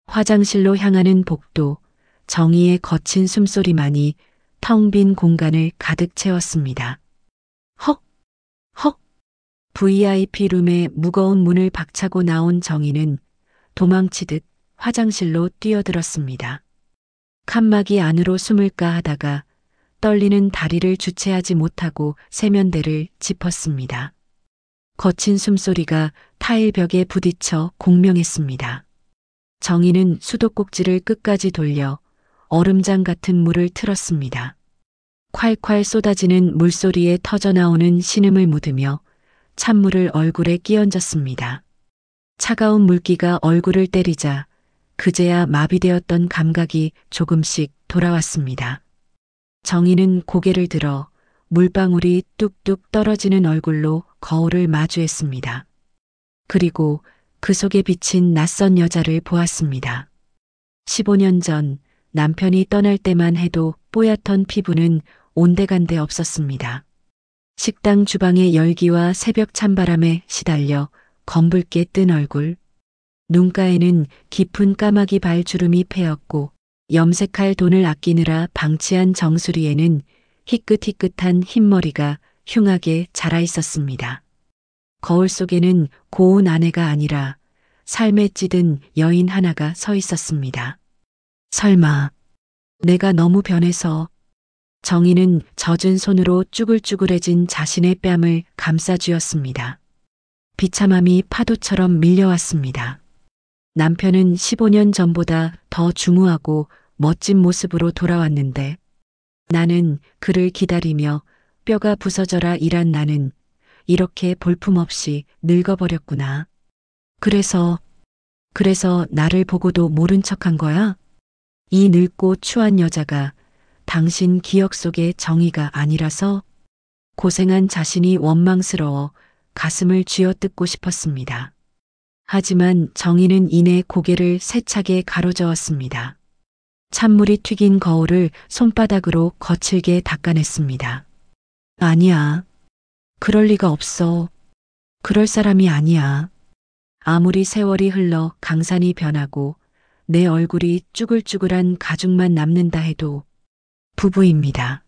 화장실로 향하는 복도, 정희의 거친 숨소리만이 텅 빈 공간을 가득 채웠습니다. 헉! 헉! VIP 룸의 무거운 문을 박차고 나온 정희는 도망치듯 화장실로 뛰어들었습니다. 칸막이 안으로 숨을까 하다가 떨리는 다리를 주체하지 못하고 세면대를 짚었습니다. 거친 숨소리가 타일벽에 부딪혀 공명했습니다. 정희는 수도꼭지를 끝까지 돌려 얼음장 같은 물을 틀었습니다. 콸콸 쏟아지는 물소리에 터져나오는 신음을 묻으며 찬물을 얼굴에 끼얹었습니다. 차가운 물기가 얼굴을 때리자 그제야 마비되었던 감각이 조금씩 돌아왔습니다. 정희는 고개를 들어 물방울이 뚝뚝 떨어지는 얼굴로 거울을 마주했습니다. 그리고 그 속에 비친 낯선 여자를 보았습니다. 15년 전 남편이 떠날 때만 해도 뽀얗던 피부는 온데간데 없었습니다. 식당 주방의 열기와 새벽 찬바람에 시달려 검붉게 뜬 얼굴, 눈가에는 깊은 까마귀 발주름이 패였고 염색할 돈을 아끼느라 방치한 정수리에는 희끗희끗한 흰머리가 흉하게 자라 있었습니다. 거울 속에는 고운 아내가 아니라 삶에 찌든 여인 하나가 서 있었습니다. 설마 내가 너무 변해서. 정희는 젖은 손으로 쭈글쭈글해진 자신의 뺨을 감싸쥐었습니다. 비참함이 파도처럼 밀려왔습니다. 남편은 15년 전보다 더 중후하고 멋진 모습으로 돌아왔는데 나는 그를 기다리며 뼈가 부서져라 일한 나는 이렇게 볼품없이 늙어버렸구나. 그래서 나를 보고도 모른 척한 거야? 이 늙고 추한 여자가 당신 기억 속의 정의가 아니라서 고생한 자신이 원망스러워 가슴을 쥐어뜯고 싶었습니다. 하지만 정의는 이내 고개를 세차게 가로저었습니다. 찬물이 튀긴 거울을 손바닥으로 거칠게 닦아냈습니다. 아니야. 그럴 리가 없어. 그럴 사람이 아니야. 아무리 세월이 흘러 강산이 변하고 내 얼굴이 쭈글쭈글한 가죽만 남는다 해도 부부입니다.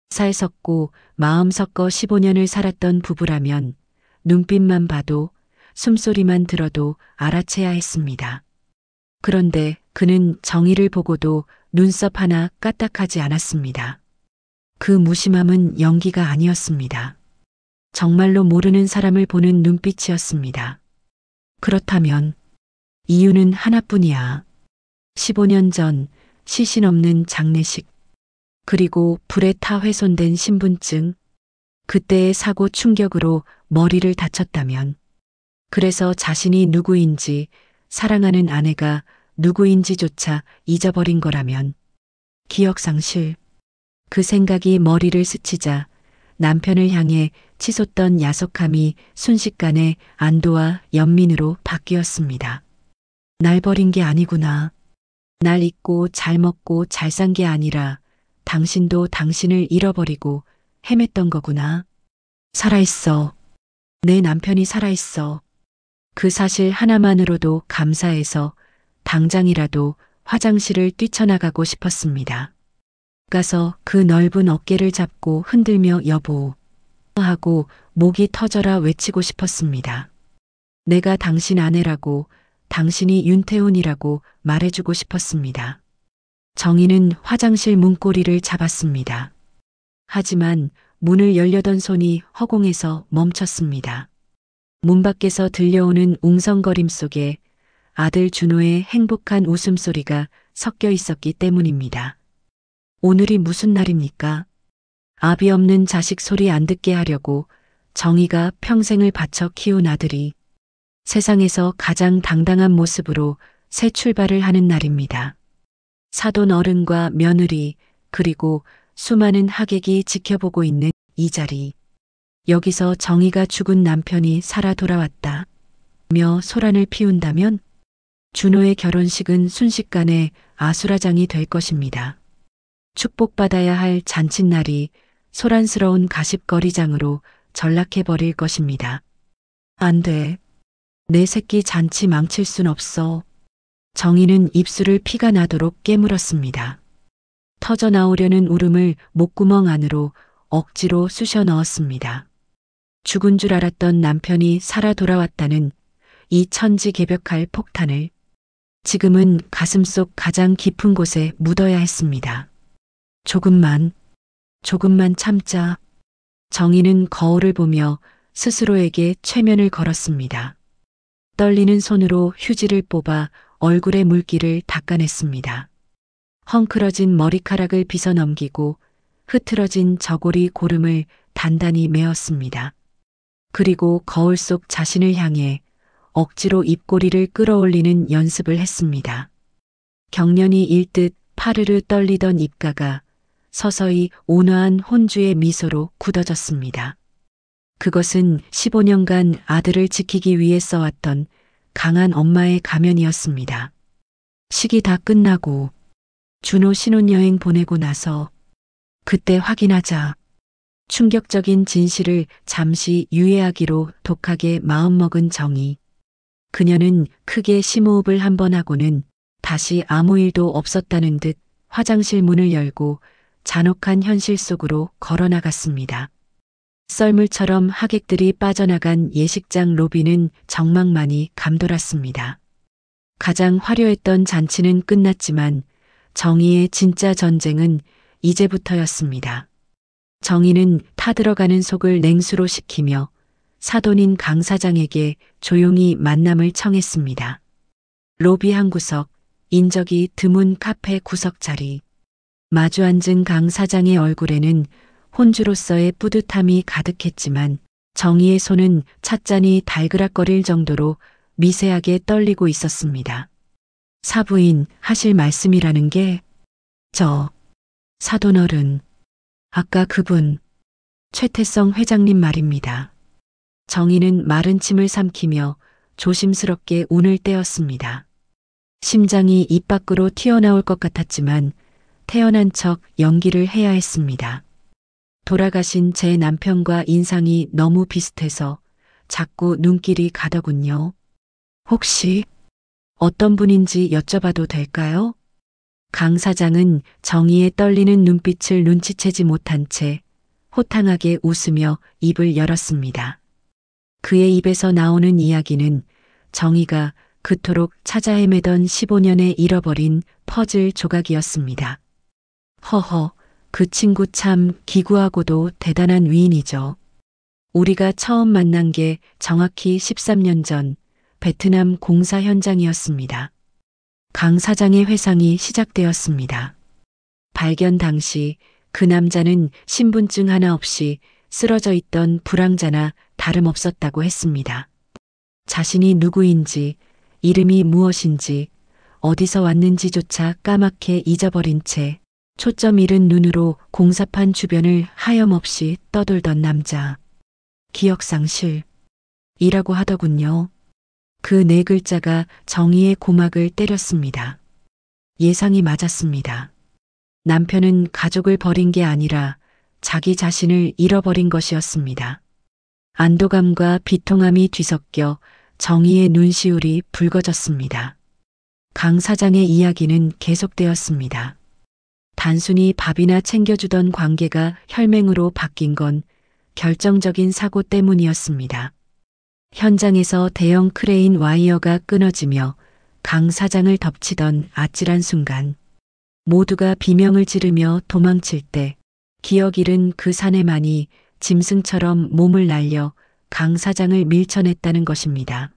살 섞고 마음 섞어 15년을 살았던 부부라면 눈빛만 봐도 숨소리만 들어도 알아채야 했습니다. 그런데 그는 정의를 보고도 눈썹 하나 까딱하지 않았습니다. 그 무심함은 연기가 아니었습니다. 정말로 모르는 사람을 보는 눈빛이었습니다. 그렇다면 이유는 하나뿐이야. 15년 전 시신 없는 장례식, 그리고 불에 타 훼손된 신분증, 그때의 사고 충격으로 머리를 다쳤다면, 그래서 자신이 누구인지, 사랑하는 아내가 누구인지조차 잊어버린 거라면, 기억상실, 그 생각이 머리를 스치자 남편을 향해 치솟던 야속함이 순식간에 안도와 연민으로 바뀌었습니다. 날 버린 게 아니구나. 날 잊고 잘 먹고 잘 산 게 아니라 당신도 당신을 잃어버리고 헤맸던 거구나. 살아있어. 내 남편이 살아있어. 그 사실 하나만으로도 감사해서 당장이라도 화장실을 뛰쳐나가고 싶었습니다. 가서 그 넓은 어깨를 잡고 흔들며 여보 하고 목이 터져라 외치고 싶었습니다. 내가 당신 아내라고, 당신이 윤태훈이라고 말해주고 싶었습니다. 정희는 화장실 문고리를 잡았습니다. 하지만 문을 열려던 손이 허공에서 멈췄습니다. 문 밖에서 들려오는 웅성거림 속에 아들 준호의 행복한 웃음소리가 섞여 있었기 때문입니다. 오늘이 무슨 날입니까? 아비 없는 자식 소리 안 듣게 하려고 정희가 평생을 바쳐 키운 아들이 세상에서 가장 당당한 모습으로 새 출발을 하는 날입니다. 사돈 어른과 며느리 그리고 수많은 하객이 지켜보고 있는 이 자리. 여기서 정희가 죽은 남편이 살아 돌아왔다 며 소란을 피운다면 준호의 결혼식은 순식간에 아수라장이 될 것입니다. 축복받아야 할 잔칫날이 소란스러운 가십거리장으로 전락해버릴 것입니다. 안 돼. 내 새끼 잔치 망칠 순 없어. 정희는 입술을 피가 나도록 깨물었습니다. 터져 나오려는 울음을 목구멍 안으로 억지로 쑤셔 넣었습니다. 죽은 줄 알았던 남편이 살아 돌아왔다는 이 천지개벽할 폭탄을 지금은 가슴속 가장 깊은 곳에 묻어야 했습니다. 조금만 참자. 정희는 거울을 보며 스스로에게 최면을 걸었습니다. 떨리는 손으로 휴지를 뽑아 얼굴의 물기를 닦아냈습니다. 헝클어진 머리카락을 빗어 넘기고 흐트러진 저고리 고름을 단단히 메었습니다. 그리고 거울 속 자신을 향해 억지로 입꼬리를 끌어올리는 연습을 했습니다. 경련이 일듯 파르르 떨리던 입가가 서서히 온화한 혼주의 미소로 굳어졌습니다. 그것은 15년간 아들을 지키기 위해 써왔던 강한 엄마의 가면이었습니다. 식이 다 끝나고 준호 신혼여행 보내고 나서 그때 확인하자. 충격적인 진실을 잠시 유예하기로 독하게 마음먹은 정희. 그녀는 크게 심호흡을 한 번 하고는 다시 아무 일도 없었다는 듯 화장실 문을 열고 잔혹한 현실 속으로 걸어나갔습니다. 썰물처럼 하객들이 빠져나간 예식장 로비는 정막만이 감돌았습니다. 가장 화려했던 잔치는 끝났지만 정희의 진짜 전쟁은 이제부터였습니다. 정희는 타들어가는 속을 냉수로 식히며 사돈인 강 사장에게 조용히 만남을 청했습니다. 로비 한 구석, 인적이 드문 카페 구석 자리. 마주 앉은 강 사장의 얼굴에는 혼주로서의 뿌듯함이 가득했지만 정희의 손은 찻잔이 달그락거릴 정도로 미세하게 떨리고 있었습니다. 사부인 하실 말씀이라는 게 사돈어른, 아까 그분, 최태성 회장님 말입니다. 정희는 마른 침을 삼키며 조심스럽게 운을 떼었습니다. 심장이 입 밖으로 튀어나올 것 같았지만 태어난 척 연기를 해야 했습니다. 돌아가신 제 남편과 인상이 너무 비슷해서 자꾸 눈길이 가더군요. 혹시 어떤 분인지 여쭤봐도 될까요? 강 사장은 정희의 떨리는 눈빛을 눈치채지 못한 채 호탕하게 웃으며 입을 열었습니다. 그의 입에서 나오는 이야기는 정희가 그토록 찾아 헤매던 15년의 잃어버린 퍼즐 조각이었습니다. 허허, 그 친구 참 기구하고도 대단한 위인이죠. 우리가 처음 만난 게 정확히 13년 전 베트남 공사 현장이었습니다. 강 사장의 회상이 시작되었습니다. 발견 당시 그 남자는 신분증 하나 없이 쓰러져 있던 불황자나 다름없었다고 했습니다. 자신이 누구인지, 이름이 무엇인지, 어디서 왔는지조차 까맣게 잊어버린 채 초점 잃은 눈으로 공사판 주변을 하염없이 떠돌던 남자. 기억상실이라고 하더군요. 그 네 글자가 정희의 고막을 때렸습니다. 예상이 맞았습니다. 남편은 가족을 버린 게 아니라 자기 자신을 잃어버린 것이었습니다. 안도감과 비통함이 뒤섞여 정희의 눈시울이 붉어졌습니다. 강 사장의 이야기는 계속되었습니다. 단순히 밥이나 챙겨주던 관계가 혈맹으로 바뀐 건 결정적인 사고 때문이었습니다. 현장에서 대형 크레인 와이어가 끊어지며 강 사장을 덮치던 아찔한 순간 모두가 비명을 지르며 도망칠 때 기억 잃은 그 사내만이 짐승처럼 몸을 날려 강 사장을 밀쳐냈다는 것입니다.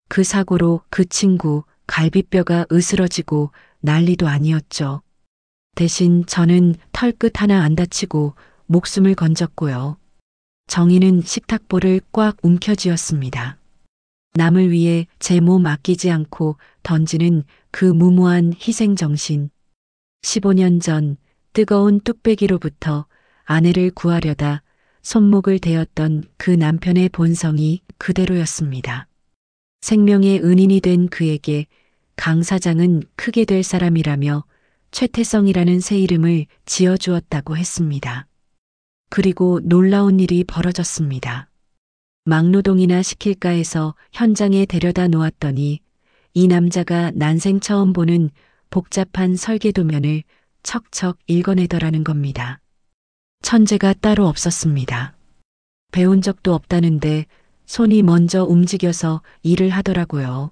그 사고로 그 친구 갈비뼈가 으스러지고 난리도 아니었죠. 대신 저는 털끝 하나 안 다치고 목숨을 건졌고요. 정희는 식탁볼을 꽉 움켜쥐었습니다. 남을 위해 제 몸 아끼지 않고 던지는 그 무모한 희생정신. 15년 전 뜨거운 뚝배기로부터 아내를 구하려다 손목을 대었던 그 남편의 본성이 그대로였습니다. 생명의 은인이 된 그에게 강 사장은 크게 될 사람이라며 최태성이라는 새 이름을 지어주었다고 했습니다. 그리고 놀라운 일이 벌어졌습니다. 막노동이나 시킬까 해서 현장에 데려다 놓았더니 이 남자가 난생 처음 보는 복잡한 설계도면을 척척 읽어내더라는 겁니다. 천재가 따로 없었습니다. 배운 적도 없다는데 손이 먼저 움직여서 일을 하더라고요.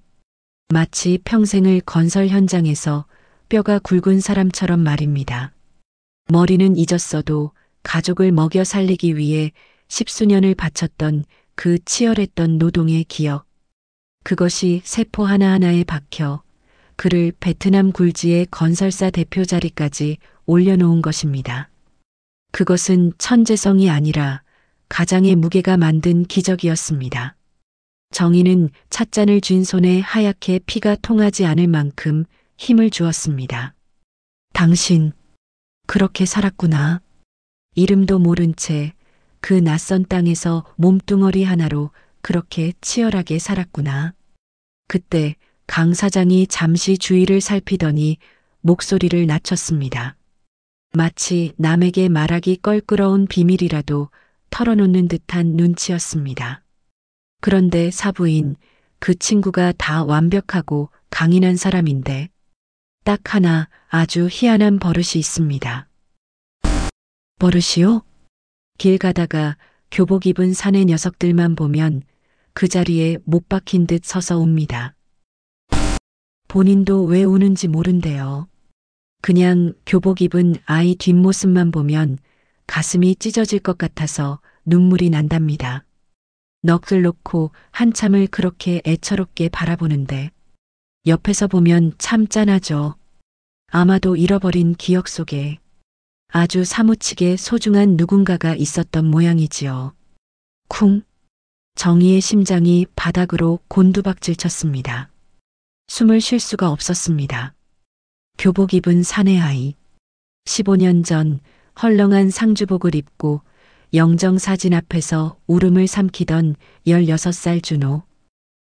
마치 평생을 건설 현장에서 뼈가 굵은 사람처럼 말입니다. 머리는 잊었어도 가족을 먹여 살리기 위해 10수년을 바쳤던 그 치열했던 노동의 기억. 그것이 세포 하나하나에 박혀 그를 베트남 굴지의 건설사 대표 자리까지 올려놓은 것입니다. 그것은 천재성이 아니라 가장의 무게가 만든 기적이었습니다. 정희는 찻잔을 쥔 손에 하얗게 피가 통하지 않을 만큼 힘을 주었습니다. 당신, 그렇게 살았구나. 이름도 모른 채 그 낯선 땅에서 몸뚱어리 하나로 그렇게 치열하게 살았구나. 그때 강 사장이 잠시 주위를 살피더니 목소리를 낮췄습니다. 마치 남에게 말하기 껄끄러운 비밀이라도 털어놓는 듯한 눈치였습니다. 그런데 사부인, 그 친구가 다 완벽하고 강인한 사람인데 딱 하나 아주 희한한 버릇이 있습니다. 버릇이요? 길 가다가 교복 입은 사내 녀석들만 보면 그 자리에 못 박힌 듯 서서 웁니다. 본인도 왜 우는지 모른대요. 그냥 교복 입은 아이 뒷모습만 보면 가슴이 찢어질 것 같아서 눈물이 난답니다. 넋을 놓고 한참을 그렇게 애처롭게 바라보는데 옆에서 보면 참 짠하죠. 아마도 잃어버린 기억 속에 아주 사무치게 소중한 누군가가 있었던 모양이지요. 쿵! 정희의 심장이 바닥으로 곤두박질 쳤습니다. 숨을 쉴 수가 없었습니다. 교복 입은 사내 아이. 15년 전 헐렁한 상주복을 입고 영정사진 앞에서 울음을 삼키던 16살 준호.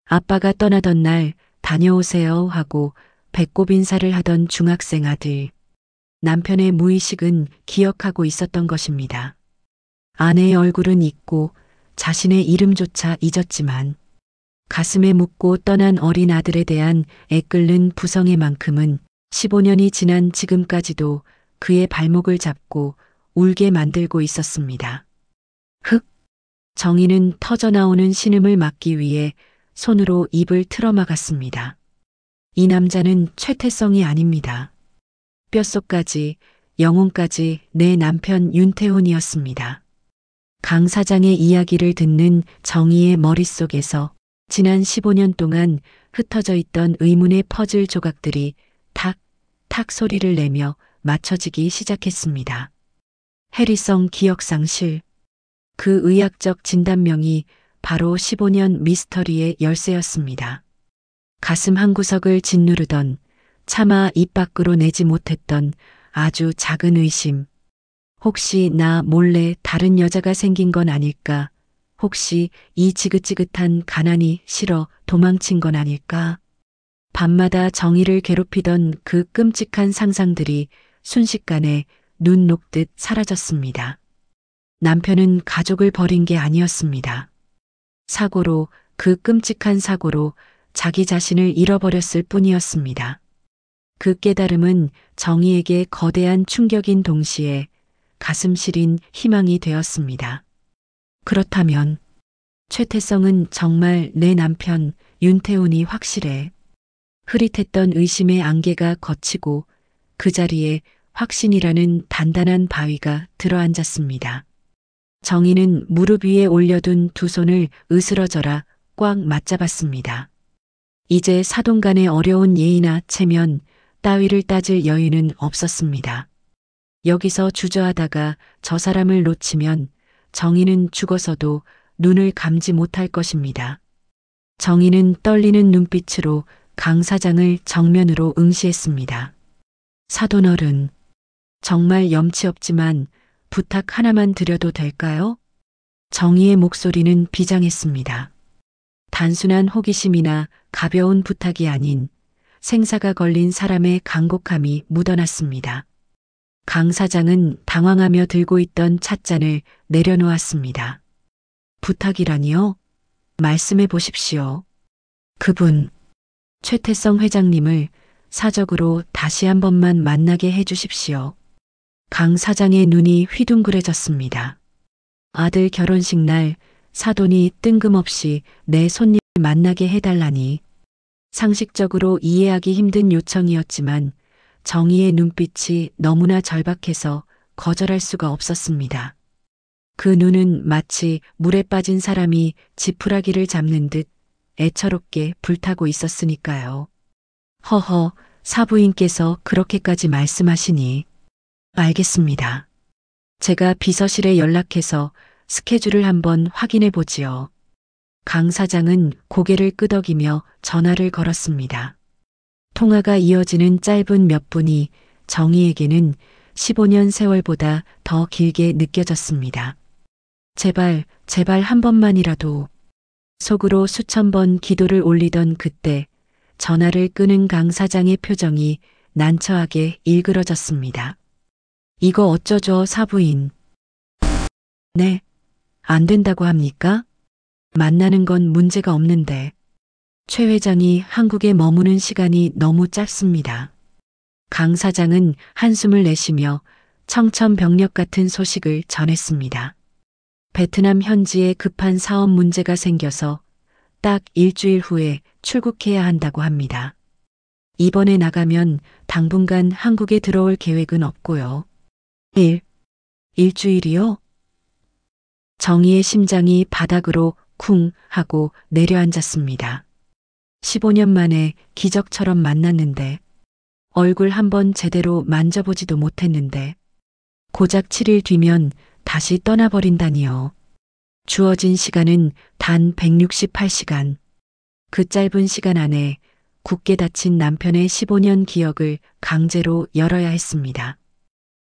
아빠가 떠나던 날 다녀오세요 하고 배꼽 인사를 하던 중학생 아들. 남편의 무의식은 기억하고 있었던 것입니다. 아내의 얼굴은 잊고 자신의 이름조차 잊었지만 가슴에 묻고 떠난 어린 아들에 대한 애끓는 부성애만큼은 15년이 지난 지금까지도 그의 발목을 잡고 울게 만들고 있었습니다. 정희는 터져나오는 신음을 막기 위해 손으로 입을 틀어막았습니다. 이 남자는 최태성이 아닙니다. 뼛속까지, 영혼까지 내 남편 윤태훈이었습니다. 강 사장의 이야기를 듣는 정희의 머릿속에서 지난 15년 동안 흩어져 있던 의문의 퍼즐 조각들이 탁, 탁 소리를 내며 맞춰지기 시작했습니다. 해리성 기억상실. 그 의학적 진단명이 바로 15년 미스터리의 열쇠였습니다. 가슴 한구석을 짓누르던, 차마 입 밖으로 내지 못했던 아주 작은 의심. 혹시 나 몰래 다른 여자가 생긴 건 아닐까? 혹시 이 지긋지긋한 가난이 싫어 도망친 건 아닐까? 밤마다 정의를 괴롭히던 그 끔찍한 상상들이 순식간에 눈 녹듯 사라졌습니다. 남편은 가족을 버린 게 아니었습니다. 사고로, 그 끔찍한 사고로 자기 자신을 잃어버렸을 뿐이었습니다. 그 깨달음은 정희에게 거대한 충격인 동시에 가슴 시린 희망이 되었습니다. 그렇다면 최태성은 정말 내 남편 윤태훈이 확실해. 흐릿했던 의심의 안개가 걷히고 그 자리에 확신이라는 단단한 바위가 들어앉았습니다. 정희는 무릎 위에 올려둔 두 손을 으스러져라 꽉 맞잡았습니다. 이제 사돈간의 어려운 예의나 체면 따위를 따질 여유는 없었습니다. 여기서 주저하다가 저 사람을 놓치면 정희는 죽어서도 눈을 감지 못할 것입니다. 정희는 떨리는 눈빛으로 강 사장을 정면으로 응시했습니다. 사돈어른, 정말 염치 없지만 부탁 하나만 드려도 될까요? 정희의 목소리는 비장했습니다. 단순한 호기심이나 가벼운 부탁이 아닌 생사가 걸린 사람의 간곡함이 묻어났습니다. 강 사장은 당황하며 들고 있던 찻잔을 내려놓았습니다. 부탁이라니요? 말씀해 보십시오. 그분, 최태성 회장님을 사적으로 다시 한 번만 만나게 해 주십시오. 강 사장의 눈이 휘둥그레졌습니다. 아들 결혼식 날 사돈이 뜬금없이 내 손님 만나게 해달라니. 상식적으로 이해하기 힘든 요청이었지만 정희의 눈빛이 너무나 절박해서 거절할 수가 없었습니다. 그 눈은 마치 물에 빠진 사람이 지푸라기를 잡는 듯 애처롭게 불타고 있었으니까요. 허허, 사부인께서 그렇게까지 말씀하시니. 알겠습니다. 제가 비서실에 연락해서 스케줄을 한번 확인해 보지요. 강 사장은 고개를 끄덕이며 전화를 걸었습니다. 통화가 이어지는 짧은 몇 분이 정희에게는 15년 세월보다 더 길게 느껴졌습니다. 제발, 제발 한 번만이라도. 속으로 수천 번 기도를 올리던 그때 전화를 끄는 강 사장의 표정이 난처하게 일그러졌습니다. 이거 어쩌죠, 사부인? 네, 안 된다고 합니까? 만나는 건 문제가 없는데. 최 회장이 한국에 머무는 시간이 너무 짧습니다. 강 사장은 한숨을 내쉬며 청천벽력 같은 소식을 전했습니다. 베트남 현지에 급한 사업 문제가 생겨서 딱 일주일 후에 출국해야 한다고 합니다. 이번에 나가면 당분간 한국에 들어올 계획은 없고요. 일주일이요? 정희의 심장이 바닥으로 쿵 하고 내려앉았습니다. 15년 만에 기적처럼 만났는데 얼굴 한번 제대로 만져보지도 못했는데 고작 7일 뒤면 다시 떠나버린다니요. 주어진 시간은 단 168시간. 그 짧은 시간 안에 굳게 닫힌 남편의 15년 기억을 강제로 열어야 했습니다.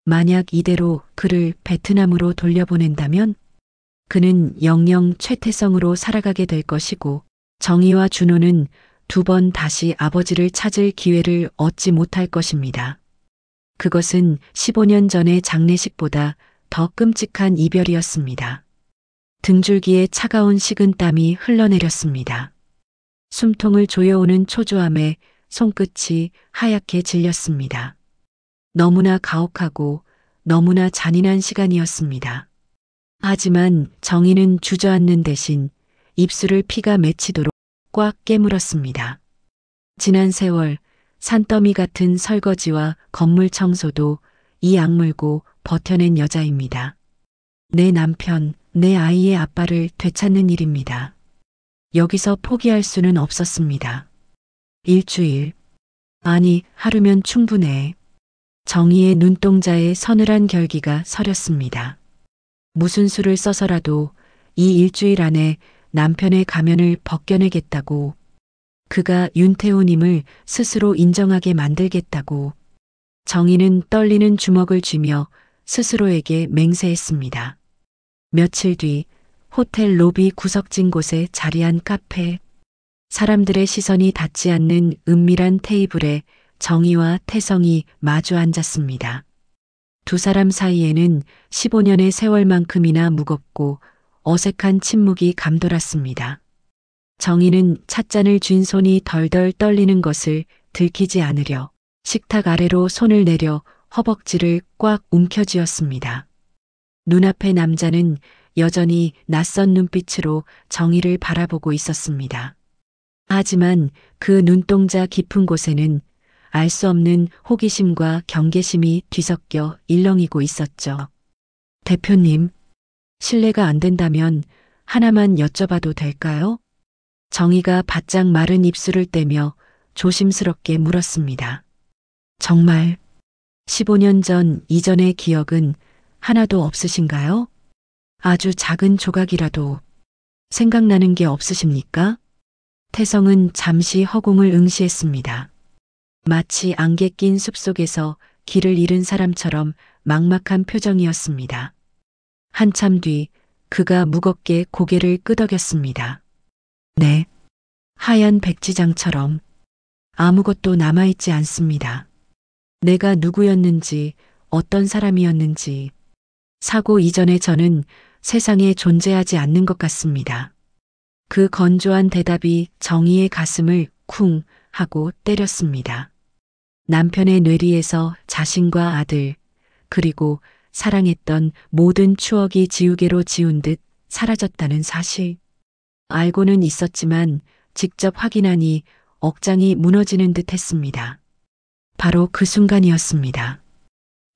만약 이대로 그를 베트남으로 돌려보낸다면 그는 영영 최태성으로 살아가게 될 것이고 정희와 준호는 두 번 다시 아버지를 찾을 기회를 얻지 못할 것입니다. 그것은 15년 전의 장례식보다 더 끔찍한 이별이었습니다. 등줄기에 차가운 식은땀이 흘러내렸습니다. 숨통을 조여오는 초조함에 손끝이 하얗게 질렸습니다. 너무나 가혹하고 너무나 잔인한 시간이었습니다. 하지만 정희는 주저앉는 대신 입술을 피가 맺히도록 꽉 깨물었습니다. 지난 세월 산더미 같은 설거지와 건물 청소도 이 악물고 버텨낸 여자입니다. 내 남편, 내 아이의 아빠를 되찾는 일입니다. 여기서 포기할 수는 없었습니다. 일주일, 아니 하루면 충분해. 정희의 눈동자에 서늘한 결기가 서렸습니다. 무슨 수를 써서라도 이 일주일 안에 남편의 가면을 벗겨내겠다고, 그가 윤태호님을 스스로 인정하게 만들겠다고 정희는 떨리는 주먹을 쥐며 스스로에게 맹세했습니다. 며칠 뒤 호텔 로비 구석진 곳에 자리한 카페, 사람들의 시선이 닿지 않는 은밀한 테이블에 정희와 태성이 마주 앉았습니다. 두 사람 사이에는 15년의 세월만큼이나 무겁고 어색한 침묵이 감돌았습니다. 정희는 찻잔을 쥔 손이 덜덜 떨리는 것을 들키지 않으려 식탁 아래로 손을 내려 허벅지를 꽉 움켜쥐었습니다. 눈앞의 남자는 여전히 낯선 눈빛으로 정희를 바라보고 있었습니다. 하지만 그 눈동자 깊은 곳에는 알 수 없는 호기심과 경계심이 뒤섞여 일렁이고 있었죠. 대표님, 실례가 안 된다면 하나만 여쭤봐도 될까요? 정희가 바짝 마른 입술을 떼며 조심스럽게 물었습니다. 정말 15년 전 이전의 기억은 하나도 없으신가요? 아주 작은 조각이라도 생각나는 게 없으십니까? 태성은 잠시 허공을 응시했습니다. 마치 안개 낀 숲속에서 길을 잃은 사람처럼 막막한 표정이었습니다. 한참 뒤 그가 무겁게 고개를 끄덕였습니다. 네, 하얀 백지장처럼 아무것도 남아있지 않습니다. 내가 누구였는지, 어떤 사람이었는지, 사고 이전의 저는 세상에 존재하지 않는 것 같습니다. 그 건조한 대답이 정희의 가슴을 쿵 하고 때렸습니다. 남편의 뇌리에서 자신과 아들, 그리고 사랑했던 모든 추억이 지우개로 지운 듯 사라졌다는 사실. 알고는 있었지만 직접 확인하니 억장이 무너지는 듯 했습니다. 바로 그 순간이었습니다.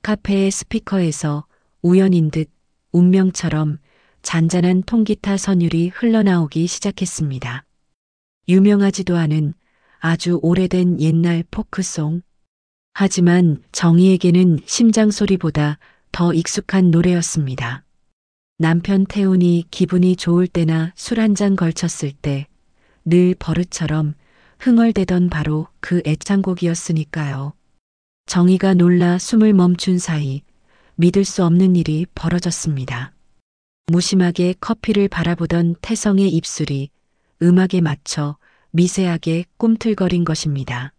카페의 스피커에서 우연인 듯 운명처럼 잔잔한 통기타 선율이 흘러나오기 시작했습니다. 유명하지도 않은 아주 오래된 옛날 포크송. 하지만 정희에게는 심장 소리보다 더 익숙한 노래였습니다. 남편 태훈이 기분이 좋을 때나 술 한 잔 걸쳤을 때 늘 버릇처럼 흥얼대던 바로 그 애창곡이었으니까요. 정희가 놀라 숨을 멈춘 사이 믿을 수 없는 일이 벌어졌습니다. 무심하게 커피를 바라보던 태성의 입술이 음악에 맞춰 미세하게 꿈틀거린 것입니다.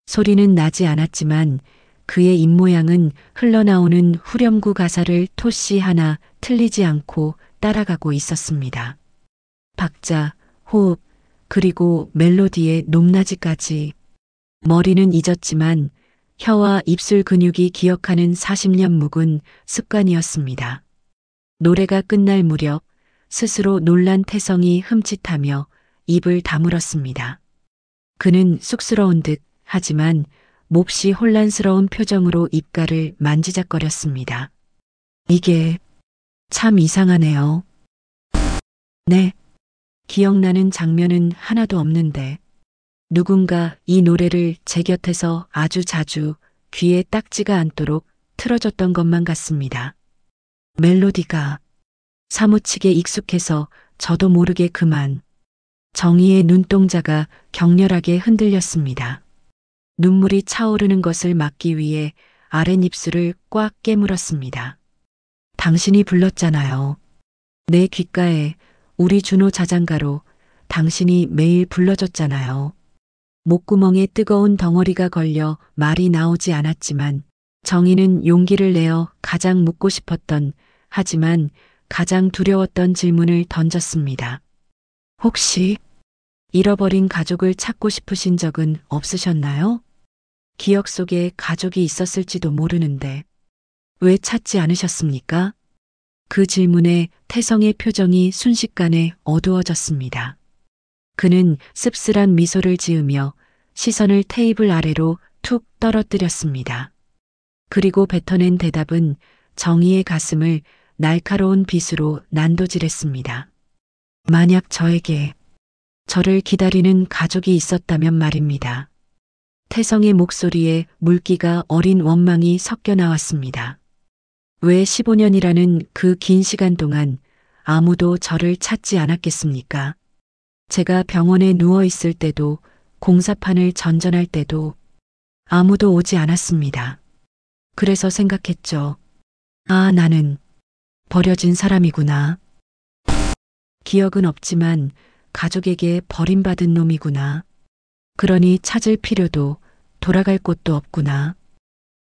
소리는 나지 않았지만 그의 입모양은 흘러나오는 후렴구 가사를 토시 하나 틀리지 않고 따라가고 있었습니다. 박자, 호흡, 그리고 멜로디의 높낮이까지. 머리는 잊었지만 혀와 입술 근육이 기억하는 40년 묵은 습관이었습니다. 노래가 끝날 무렵 스스로 놀란 태성이 흠칫하며 입을 다물었습니다. 그는 쑥스러운 듯 하지만 몹시 혼란스러운 표정으로 입가를 만지작거렸습니다. 이게 참 이상하네요. 네, 기억나는 장면은 하나도 없는데 누군가 이 노래를 제 곁에서 아주 자주 귀에 딱지가 않도록 틀어줬던 것만 같습니다. 멜로디가 사무치게 익숙해서 저도 모르게 그만. 정희의 눈동자가 격렬하게 흔들렸습니다. 눈물이 차오르는 것을 막기 위해 아랫입술을 꽉 깨물었습니다. 당신이 불렀잖아요. 내 귓가에 우리 준호 자장가로 당신이 매일 불러줬잖아요. 목구멍에 뜨거운 덩어리가 걸려 말이 나오지 않았지만 정희는 용기를 내어 가장 묻고 싶었던 하지만 가장 두려웠던 질문을 던졌습니다. 혹시 잃어버린 가족을 찾고 싶으신 적은 없으셨나요? 기억 속에 가족이 있었을지도 모르는데 왜 찾지 않으셨습니까? 그 질문에 태성의 표정이 순식간에 어두워졌습니다. 그는 씁쓸한 미소를 지으며 시선을 테이블 아래로 툭 떨어뜨렸습니다. 그리고 뱉어낸 대답은 정희의 가슴을 날카로운 빗으로 난도질했습니다. 만약 저에게 저를 기다리는 가족이 있었다면 말입니다. 태성의 목소리에 물기가 어린 원망이 섞여 나왔습니다. 왜 15년이라는 그 긴 시간 동안 아무도 저를 찾지 않았겠습니까? 제가 병원에 누워 있을 때도 공사판을 전전할 때도 아무도 오지 않았습니다. 그래서 생각했죠. 아, 나는 버려진 사람이구나. 기억은 없지만 가족에게 버림받은 놈이구나. 그러니 찾을 필요도 돌아갈 곳도 없구나.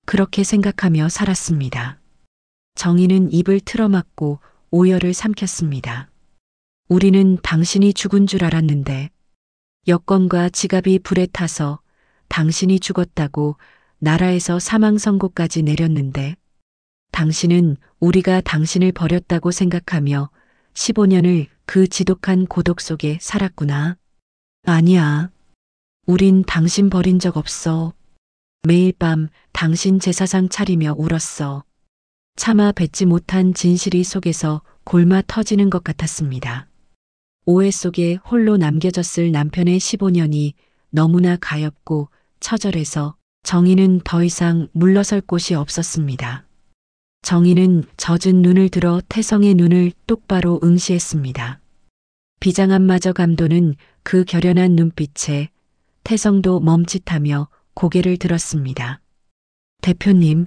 그렇게 생각하며 살았습니다. 정희는 입을 틀어막고 오열을 삼켰습니다. 우리는 당신이 죽은 줄 알았는데 여권과 지갑이 불에 타서 당신이 죽었다고 나라에서 사망 선고까지 내렸는데 당신은 우리가 당신을 버렸다고 생각하며 15년을 그 지독한 고독 속에 살았구나. 아니야. 우린 당신 버린 적 없어. 매일 밤 당신 제사상 차리며 울었어. 차마 뱉지 못한 진실이 속에서 골마 터지는 것 같았습니다. 오해 속에 홀로 남겨졌을 남편의 15년이 너무나 가엾고 처절해서 정희는 더 이상 물러설 곳이 없었습니다. 정희는 젖은 눈을 들어 태성의 눈을 똑바로 응시했습니다. 비장함마저 감도는 그 결연한 눈빛에 태성도 멈칫하며 고개를 들었습니다. 대표님,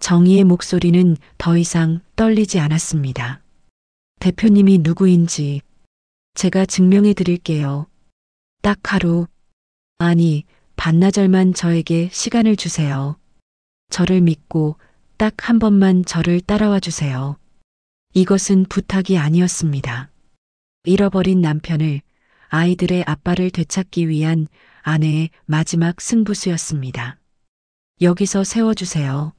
정희의 목소리는 더 이상 떨리지 않았습니다. 대표님이 누구인지 제가 증명해 드릴게요. 딱 하루, 아니, 반나절만 저에게 시간을 주세요. 저를 믿고 딱 한 번만 저를 따라와 주세요. 이것은 부탁이 아니었습니다. 잃어버린 남편을, 아이들의 아빠를 되찾기 위한 아내의 마지막 승부수였습니다. 여기서 세워주세요.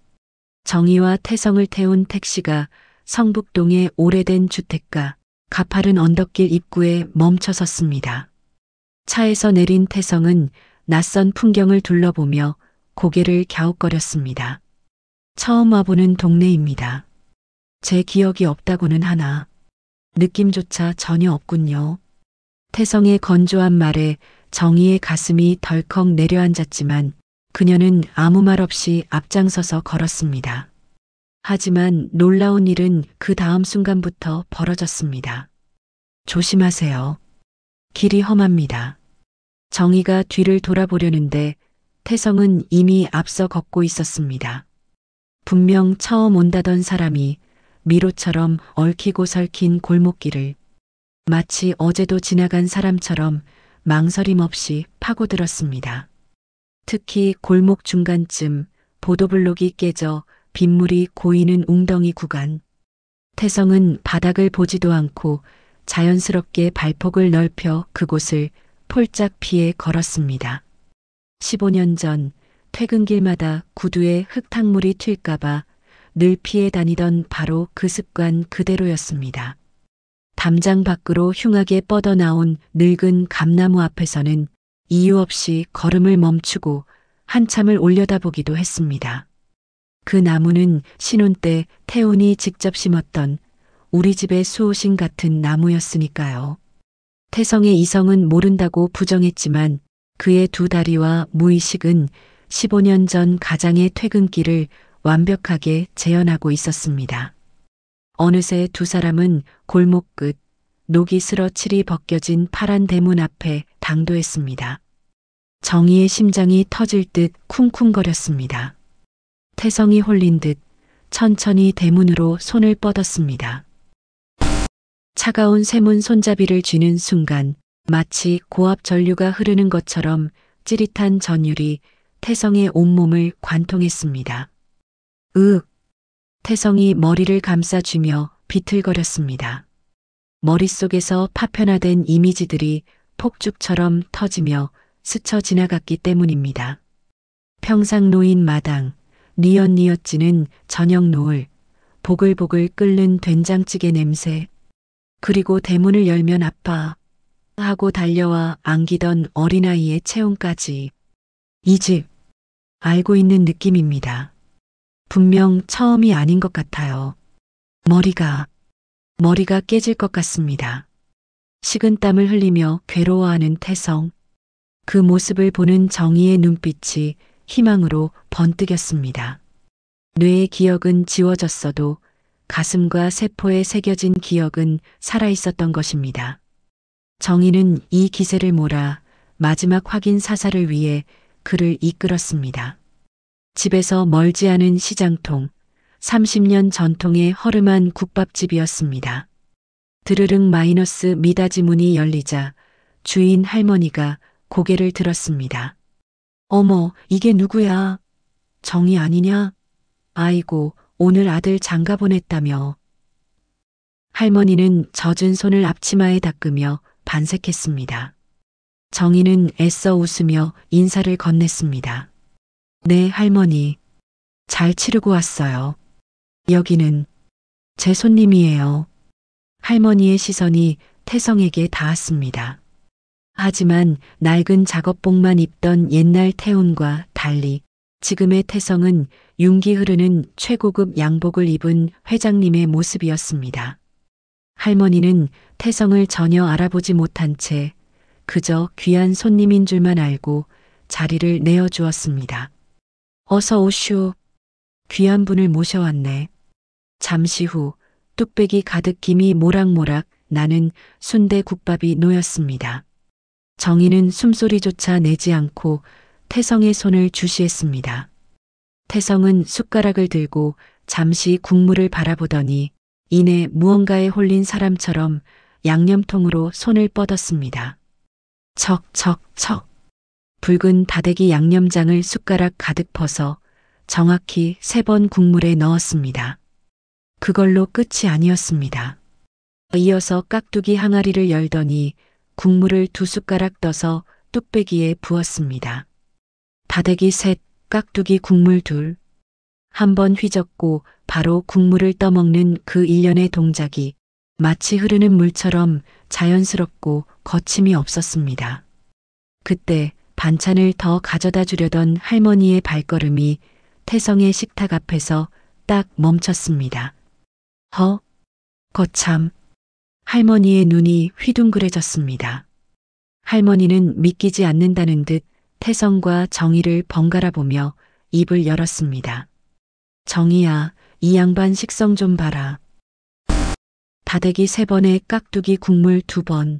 정희와 태성을 태운 택시가 성북동의 오래된 주택가 가파른 언덕길 입구에 멈춰 섰습니다. 차에서 내린 태성은 낯선 풍경을 둘러보며 고개를 갸웃거렸습니다. 처음 와보는 동네입니다. 제 기억이 없다고는 하나 느낌조차 전혀 없군요. 태성의 건조한 말에 정희의 가슴이 덜컥 내려앉았지만 그녀는 아무 말 없이 앞장서서 걸었습니다. 하지만 놀라운 일은 그 다음 순간부터 벌어졌습니다. 조심하세요. 길이 험합니다. 정희가 뒤를 돌아보려는데 태성은 이미 앞서 걷고 있었습니다. 분명 처음 온다던 사람이 미로처럼 얽히고 설킨 골목길을 마치 어제도 지나간 사람처럼 망설임 없이 파고들었습니다. 특히 골목 중간쯤 보도블록이 깨져 빗물이 고이는 웅덩이 구간. 태성은 바닥을 보지도 않고 자연스럽게 발폭을 넓혀 그곳을 폴짝 피해 걸었습니다. 15년 전 퇴근길마다 구두에 흙탕물이 튈까봐 늘 피해 다니던 바로 그 습관 그대로였습니다. 담장 밖으로 흉하게 뻗어나온 늙은 감나무 앞에서는 이유 없이 걸음을 멈추고 한참을 올려다보기도 했습니다. 그 나무는 신혼 때 태훈이 직접 심었던 우리 집의 수호신 같은 나무였으니까요. 태성의 이성은 모른다고 부정했지만 그의 두 다리와 무의식은 15년 전 가장의 퇴근길을 완벽하게 재현하고 있었습니다. 어느새 두 사람은 골목 끝 녹이 스러칠이 벗겨진 파란 대문 앞에 당도했습니다. 정희의 심장이 터질 듯 쿵쿵거렸습니다. 태성이 홀린 듯 천천히 대문으로 손을 뻗었습니다. 차가운 쇠문 손잡이를 쥐는 순간 마치 고압 전류가 흐르는 것처럼 찌릿한 전율이 태성의 온몸을 관통했습니다. 으윽! 태성이 머리를 감싸쥐며 비틀거렸습니다. 머릿속에서 파편화된 이미지들이 폭죽처럼 터지며 스쳐 지나갔기 때문입니다. 평상 놓인 마당, 뉘엿뉘엿 지는 저녁 노을, 보글보글 끓는 된장찌개 냄새, 그리고 대문을 열면 아빠 하고 달려와 안기던 어린아이의 체온까지. 이 집, 알고 있는 느낌입니다. 분명 처음이 아닌 것 같아요. 머리가 깨질 것 같습니다. 식은땀을 흘리며 괴로워하는 태성. 그 모습을 보는 정희의 눈빛이 희망으로 번뜩였습니다. 뇌의 기억은 지워졌어도 가슴과 세포에 새겨진 기억은 살아있었던 것입니다. 정희는 이 기세를 몰아 마지막 확인 사살을 위해 그를 이끌었습니다. 집에서 멀지 않은 시장통, 30년 전통의 허름한 국밥집이었습니다. 드르륵 마이너스 미닫이 문이 열리자 주인 할머니가 고개를 들었습니다. 어머, 이게 누구야? 정희 아니냐? 아이고, 오늘 아들 장가 보냈다며. 할머니는 젖은 손을 앞치마에 닦으며 반색했습니다. 정희는 애써 웃으며 인사를 건넸습니다. 네, 할머니. 잘 치르고 왔어요. 여기는 제 손님이에요. 할머니의 시선이 태성에게 닿았습니다. 하지만 낡은 작업복만 입던 옛날 태운과 달리 지금의 태성은 윤기 흐르는 최고급 양복을 입은 회장님의 모습이었습니다. 할머니는 태성을 전혀 알아보지 못한 채 그저 귀한 손님인 줄만 알고 자리를 내어주었습니다. 어서 오슈. 귀한 분을 모셔왔네. 잠시 후 뚝배기 가득 김이 모락모락 나는 순대국밥이 놓였습니다. 정희는 숨소리조차 내지 않고 태성의 손을 주시했습니다. 태성은 숟가락을 들고 잠시 국물을 바라보더니 이내 무언가에 홀린 사람처럼 양념통으로 손을 뻗었습니다. 척척척. 붉은 다대기 양념장을 숟가락 가득 퍼서 정확히 3번 국물에 넣었습니다. 그걸로 끝이 아니었습니다. 이어서 깍두기 항아리를 열더니 국물을 2숟가락 떠서 뚝배기에 부었습니다. 다대기 3, 깍두기 국물 2. 한번 휘젓고 바로 국물을 떠먹는 그 일련의 동작이 마치 흐르는 물처럼 자연스럽고 거침이 없었습니다. 그때 반찬을 더 가져다 주려던 할머니의 발걸음이 태성의 식탁 앞에서 딱 멈췄습니다. 거참. 할머니의 눈이 휘둥그레졌습니다. 할머니는 믿기지 않는다는 듯 태성과 정희를 번갈아 보며 입을 열었습니다. 정희야, 이 양반 식성 좀 봐라. 다대기 3번에 깍두기 국물 2번.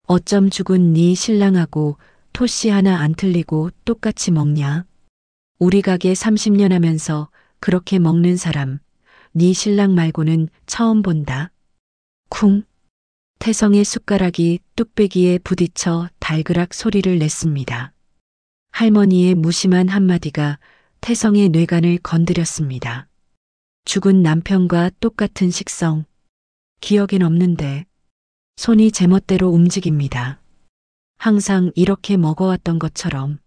어쩜 죽은 네 신랑하고 토씨 하나 안 틀리고 똑같이 먹냐? 우리 가게 30년 하면서 그렇게 먹는 사람, 네 신랑 말고는 처음 본다. 쿵. 태성의 숟가락이 뚝배기에 부딪혀 달그락 소리를 냈습니다. 할머니의 무심한 한마디가 태성의 뇌관을 건드렸습니다. 죽은 남편과 똑같은 식성. 기억엔 없는데 손이 제멋대로 움직입니다. 항상 이렇게 먹어왔던 것처럼.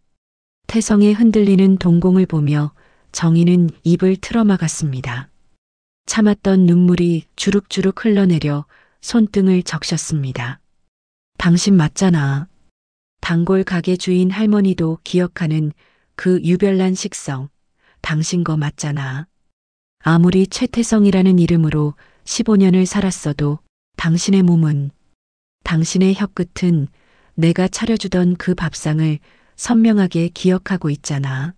태성의 흔들리는 동공을 보며 정희는 입을 틀어막았습니다. 참았던 눈물이 주룩주룩 흘러내려 손등을 적셨습니다. 당신 맞잖아. 단골 가게 주인 할머니도 기억하는 그 유별난 식성. 당신 거 맞잖아. 아무리 최태성이라는 이름으로 15년을 살았어도 당신의 몸은, 당신의 혀끝은 내가 차려주던 그 밥상을 선명하게 기억하고 있잖아.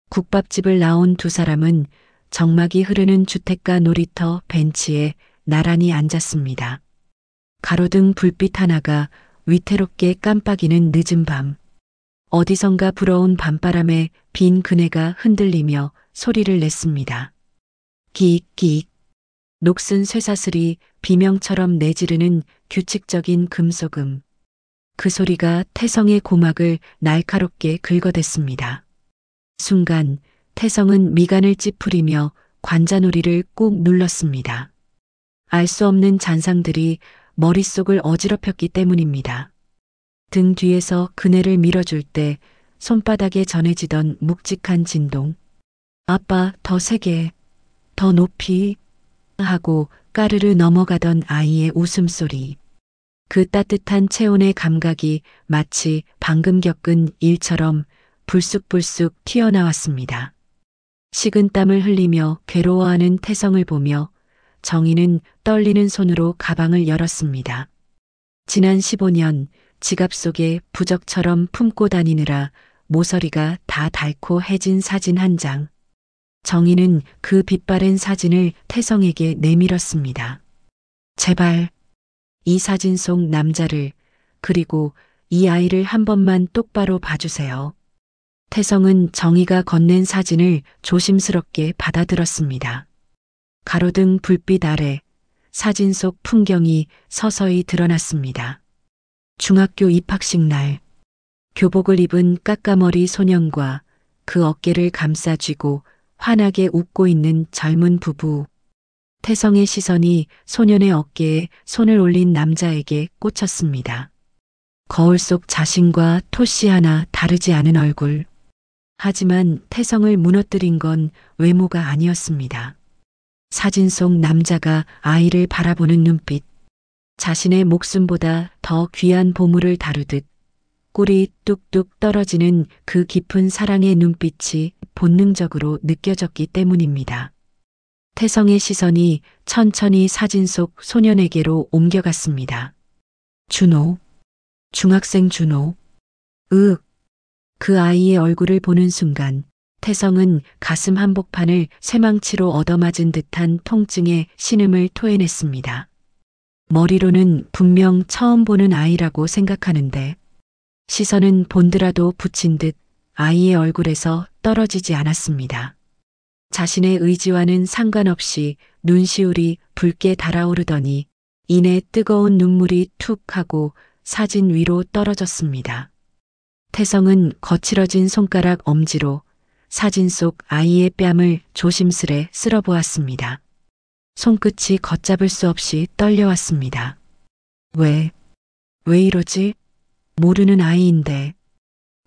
국밥집을 나온 2사람은 정막이 흐르는 주택가 놀이터 벤치에 나란히 앉았습니다. 가로등 불빛 하나가 위태롭게 깜빡이는 늦은 밤. 어디선가 불어온 밤바람에 빈 그네가 흔들리며 소리를 냈습니다. 기익기익. 녹슨 쇠사슬이 비명처럼 내지르는 규칙적인 금속음. 그 소리가 태성의 고막을 날카롭게 긁어댔습니다. 순간 태성은 미간을 찌푸리며 관자놀이를 꾹 눌렀습니다. 알 수 없는 잔상들이 머릿속을 어지럽혔기 때문입니다. 등 뒤에서 그네를 밀어줄 때 손바닥에 전해지던 묵직한 진동. 아빠, 더 세게, 더 높이 하고 까르르 넘어가던 아이의 웃음소리. 그 따뜻한 체온의 감각이 마치 방금 겪은 일처럼 불쑥불쑥 튀어나왔습니다. 식은땀을 흘리며 괴로워하는 태성을 보며 정희는 떨리는 손으로 가방을 열었습니다. 지난 15년 지갑 속에 부적처럼 품고 다니느라 모서리가 다 닳고 해진 사진 한 장. 정희는 그 빛바랜 사진을 태성에게 내밀었습니다. 제발 이 사진 속 남자를 그리고 이 아이를 한 번만 똑바로 봐주세요. 태성은 정희가 건넨 사진을 조심스럽게 받아들었습니다. 가로등 불빛 아래 사진 속 풍경이 서서히 드러났습니다. 중학교 입학식 날 교복을 입은 까까머리 소년과 그 어깨를 감싸 쥐고 환하게 웃고 있는 젊은 부부. 태성의 시선이 소년의 어깨에 손을 올린 남자에게 꽂혔습니다. 거울 속 자신과 토씨 하나 다르지 않은 얼굴. 하지만 태성을 무너뜨린 건 외모가 아니었습니다. 사진 속 남자가 아이를 바라보는 눈빛. 자신의 목숨보다 더 귀한 보물을 다루듯 꿀이 뚝뚝 떨어지는 그 깊은 사랑의 눈빛이 본능적으로 느껴졌기 때문입니다. 태성의 시선이 천천히 사진 속 소년에게로 옮겨갔습니다. 준호. 중학생 준호. 그 아이의 얼굴을 보는 순간 태성은 가슴 한복판을 쇠망치로 얻어맞은 듯한 통증에 신음을 토해냈습니다. 머리로는 분명 처음 보는 아이라고 생각하는데 시선은 본드라도 붙인 듯 아이의 얼굴에서 떨어지지 않았습니다. 자신의 의지와는 상관없이 눈시울이 붉게 달아오르더니 이내 뜨거운 눈물이 툭 하고 사진 위로 떨어졌습니다. 태성은 거칠어진 손가락 엄지로 사진 속 아이의 뺨을 조심스레 쓸어보았습니다. 손끝이 걷잡을 수 없이 떨려왔습니다. 왜 이러지? 모르는 아이인데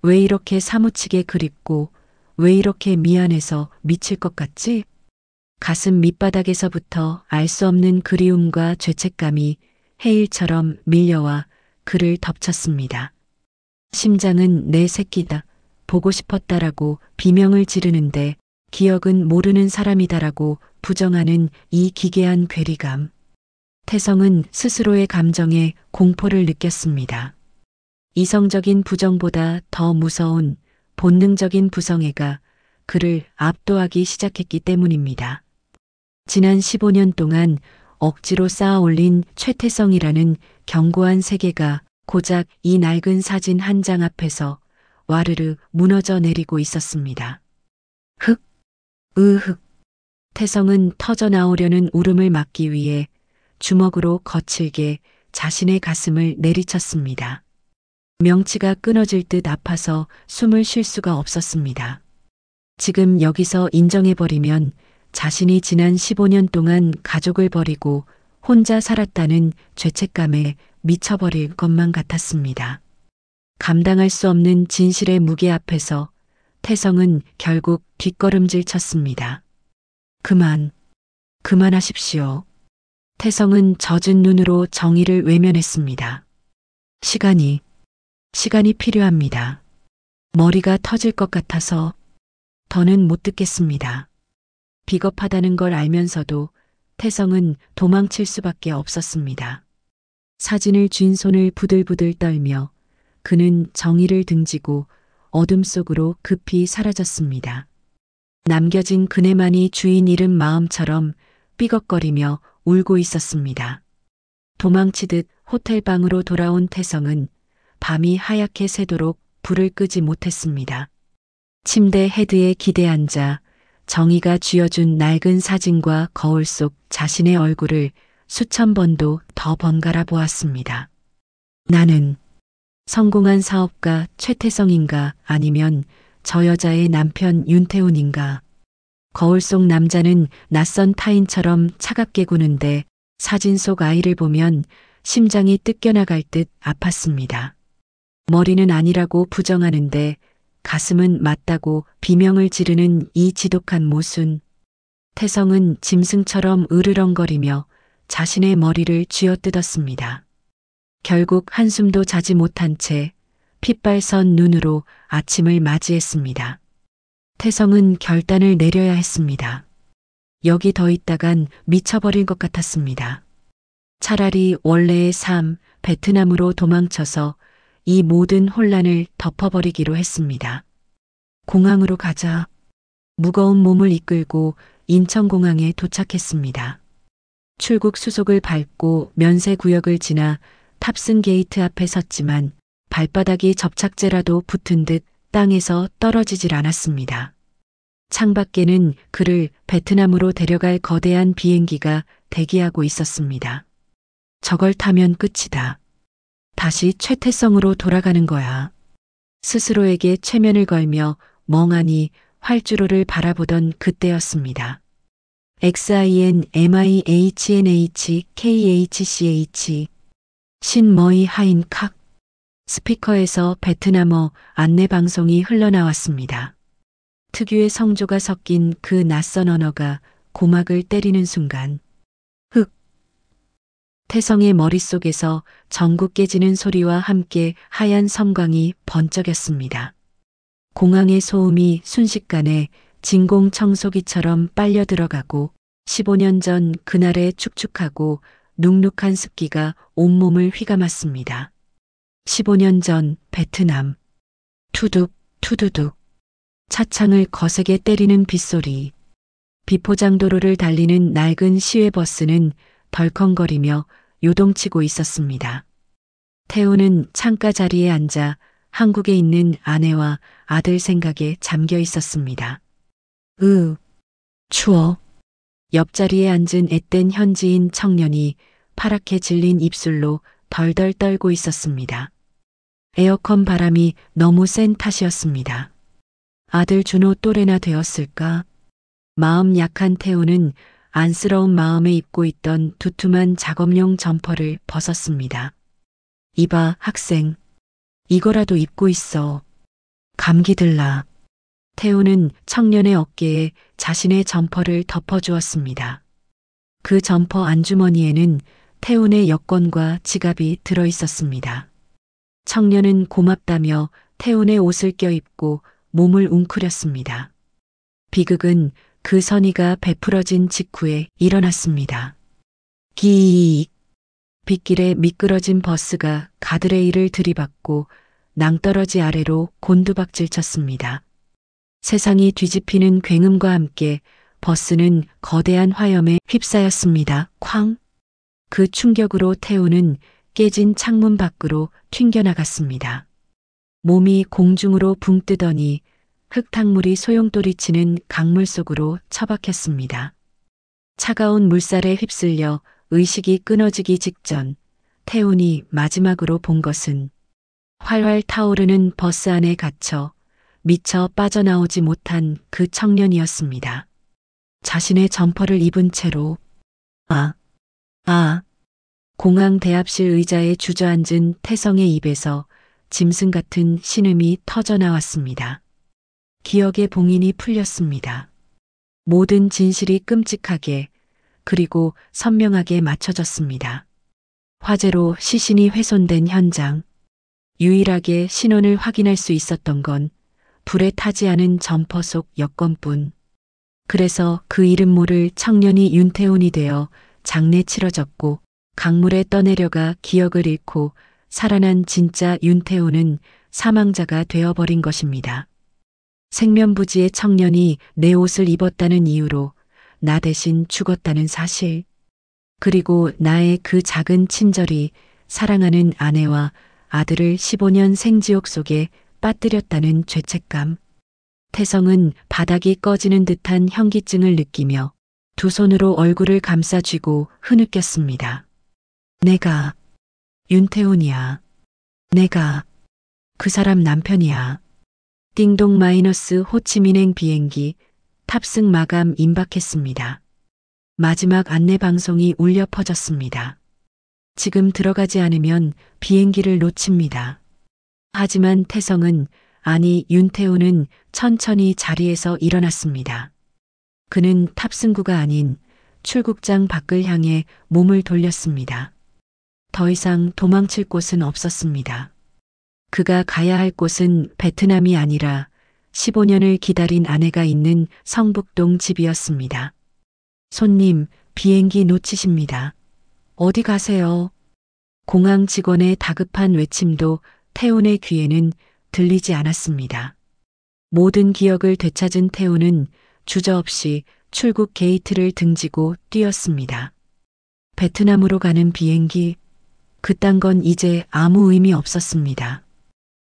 왜 이렇게 사무치게 그립고 왜 이렇게 미안해서 미칠 것 같지? 가슴 밑바닥에서부터 알 수 없는 그리움과 죄책감이 해일처럼 밀려와 그를 덮쳤습니다. 심장은 내 새끼다, 보고 싶었다라고 비명을 지르는데 기억은 모르는 사람이다라고 부정하는 이 기괴한 괴리감. 태성은 스스로의 감정에 공포를 느꼈습니다. 이성적인 부정보다 더 무서운 본능적인 부성애가 그를 압도하기 시작했기 때문입니다. 지난 15년 동안 억지로 쌓아 올린 최태성이라는 견고한 세계가 고작 이 낡은 사진 한 장 앞에서 와르르 무너져 내리고 있었습니다. 태성은 터져 나오려는 울음을 막기 위해 주먹으로 거칠게 자신의 가슴을 내리쳤습니다. 명치가 끊어질 듯 아파서 숨을 쉴 수가 없었습니다. 지금 여기서 인정해버리면 자신이 지난 15년 동안 가족을 버리고 혼자 살았다는 죄책감에 미쳐버릴 것만 같았습니다. 감당할 수 없는 진실의 무게 앞에서 태성은 결국 뒷걸음질 쳤습니다. 그만하십시오. 태성은 젖은 눈으로 정의를 외면했습니다. 시간이 필요합니다. 머리가 터질 것 같아서 더는 못 듣겠습니다. 비겁하다는 걸 알면서도 태성은 도망칠 수밖에 없었습니다. 사진을 쥔 손을 부들부들 떨며 그는 정의를 등지고 어둠 속으로 급히 사라졌습니다. 남겨진 그네만이 주인 잃은 마음처럼 삐걱거리며 울고 있었습니다. 도망치듯 호텔방으로 돌아온 태성은 밤이 하얗게 새도록 불을 끄지 못했습니다. 침대 헤드에 기대 앉아 정희가 쥐어준 낡은 사진과 거울 속 자신의 얼굴을 수천 번도 더 번갈아 보았습니다. 나는 성공한 사업가 최태성인가 아니면 저 여자의 남편 윤태훈인가. 거울 속 남자는 낯선 타인처럼 차갑게 구는데 사진 속 아이를 보면 심장이 뜯겨나갈 듯 아팠습니다. 머리는 아니라고 부정하는데 가슴은 맞다고 비명을 지르는 이 지독한 모순. 태성은 짐승처럼 으르렁거리며 자신의 머리를 쥐어뜯었습니다. 결국 한숨도 자지 못한 채 핏발선 눈으로 아침을 맞이했습니다. 태성은 결단을 내려야 했습니다. 여기 더 있다간 미쳐버릴 것 같았습니다. 차라리 원래의 삶, 베트남으로 도망쳐서 이 모든 혼란을 덮어버리기로 했습니다. 공항으로 가자. 무거운 몸을 이끌고 인천공항에 도착했습니다. 출국 수속을 밟고 면세구역을 지나 탑승 게이트 앞에 섰지만 발바닥이 접착제라도 붙은 듯 땅에서 떨어지질 않았습니다. 창밖에는 그를 베트남으로 데려갈 거대한 비행기가 대기하고 있었습니다. 저걸 타면 끝이다. 다시 최태성으로 돌아가는 거야. 스스로에게 최면을 걸며 멍하니 활주로를 바라보던 그때였습니다. XINMIHNHKHCH 신머이 하인 칵. 스피커에서 베트남어 안내 방송이 흘러나왔습니다. 특유의 성조가 섞인 그 낯선 언어가 고막을 때리는 순간 흑. 태성의 머릿속에서 전국 깨지는 소리와 함께 하얀 섬광이 번쩍였습니다. 공항의 소음이 순식간에 진공 청소기처럼 빨려 들어가고 15년 전 그날의 축축하고 눅눅한 습기가 온몸을 휘감았습니다. 15년 전 베트남. 투둑 투두둑. 차창을 거세게 때리는 빗소리. 비포장도로를 달리는 낡은 시외버스는 덜컹거리며 요동치고 있었습니다. 태우는 창가 자리에 앉아 한국에 있는 아내와 아들 생각에 잠겨 있었습니다. 추워. 옆자리에 앉은 앳된 현지인 청년이 파랗게 질린 입술로 덜덜 떨고 있었습니다. 에어컨 바람이 너무 센 탓이었습니다. 아들 준호 또래나 되었을까? 마음 약한 태우는 안쓰러운 마음에 입고 있던 두툼한 작업용 점퍼를 벗었습니다. 이봐 학생. 이거라도 입고 있어. 감기 들라. 태우는 청년의 어깨에 자신의 점퍼를 덮어주었습니다. 그 점퍼 안주머니에는 태훈의 여권과 지갑이 들어 있었습니다. 청년은 고맙다며 태훈의 옷을 껴입고 몸을 웅크렸습니다. 비극은 그 선의가 베풀어진 직후에 일어났습니다. 기익. 빗길에 미끄러진 버스가 가드레일을 들이받고 낭떠러지 아래로 곤두박질 쳤습니다. 세상이 뒤집히는 굉음과 함께 버스는 거대한 화염에 휩싸였습니다. 쾅! 그 충격으로 태우는 깨진 창문 밖으로 튕겨나갔습니다. 몸이 공중으로 붕 뜨더니 흙탕물이 소용돌이치는 강물 속으로 처박혔습니다. 차가운 물살에 휩쓸려 의식이 끊어지기 직전 태훈이 마지막으로 본 것은 활활 타오르는 버스 안에 갇혀 미처 빠져나오지 못한 그 청년이었습니다. 자신의 점퍼를 입은 채로 공항 대합실 의자에 주저앉은 태성의 입에서 짐승 같은 신음이 터져나왔습니다. 기억의 봉인이 풀렸습니다. 모든 진실이 끔찍하게 그리고 선명하게 맞춰졌습니다. 화재로 시신이 훼손된 현장. 유일하게 신원을 확인할 수 있었던 건 불에 타지 않은 점퍼 속 여권뿐. 그래서 그 이름 모를 청년이 윤태훈이 되어 장례 치러졌고 강물에 떠내려가 기억을 잃고 살아난 진짜 윤태훈은 사망자가 되어버린 것입니다. 생면부지의 청년이 내 옷을 입었다는 이유로 나 대신 죽었다는 사실. 그리고 나의 그 작은 친절이 사랑하는 아내와 아들을 15년 생지옥 속에 빠뜨렸다는 죄책감. 태성은 바닥이 꺼지는 듯한 현기증을 느끼며 두 손으로 얼굴을 감싸 쥐고 흐느꼈습니다. 내가 윤태훈이야. 내가 그 사람 남편이야. 띵동 마이너스 호치민행 비행기 탑승 마감 임박했습니다. 마지막 안내 방송이 울려 퍼졌습니다. 지금 들어가지 않으면 비행기를 놓칩니다. 하지만 태성은, 아니 윤태훈은 천천히 자리에서 일어났습니다. 그는 탑승구가 아닌 출국장 밖을 향해 몸을 돌렸습니다. 더 이상 도망칠 곳은 없었습니다. 그가 가야 할 곳은 베트남이 아니라 15년을 기다린 아내가 있는 성북동 집이었습니다. 손님, 비행기 놓치십니다. 어디 가세요? 공항 직원의 다급한 외침도 태훈의 귀에는 들리지 않았습니다. 모든 기억을 되찾은 태훈은 주저없이 출국 게이트를 등지고 뛰었습니다. 베트남으로 가는 비행기, 그딴 건 이제 아무 의미 없었습니다.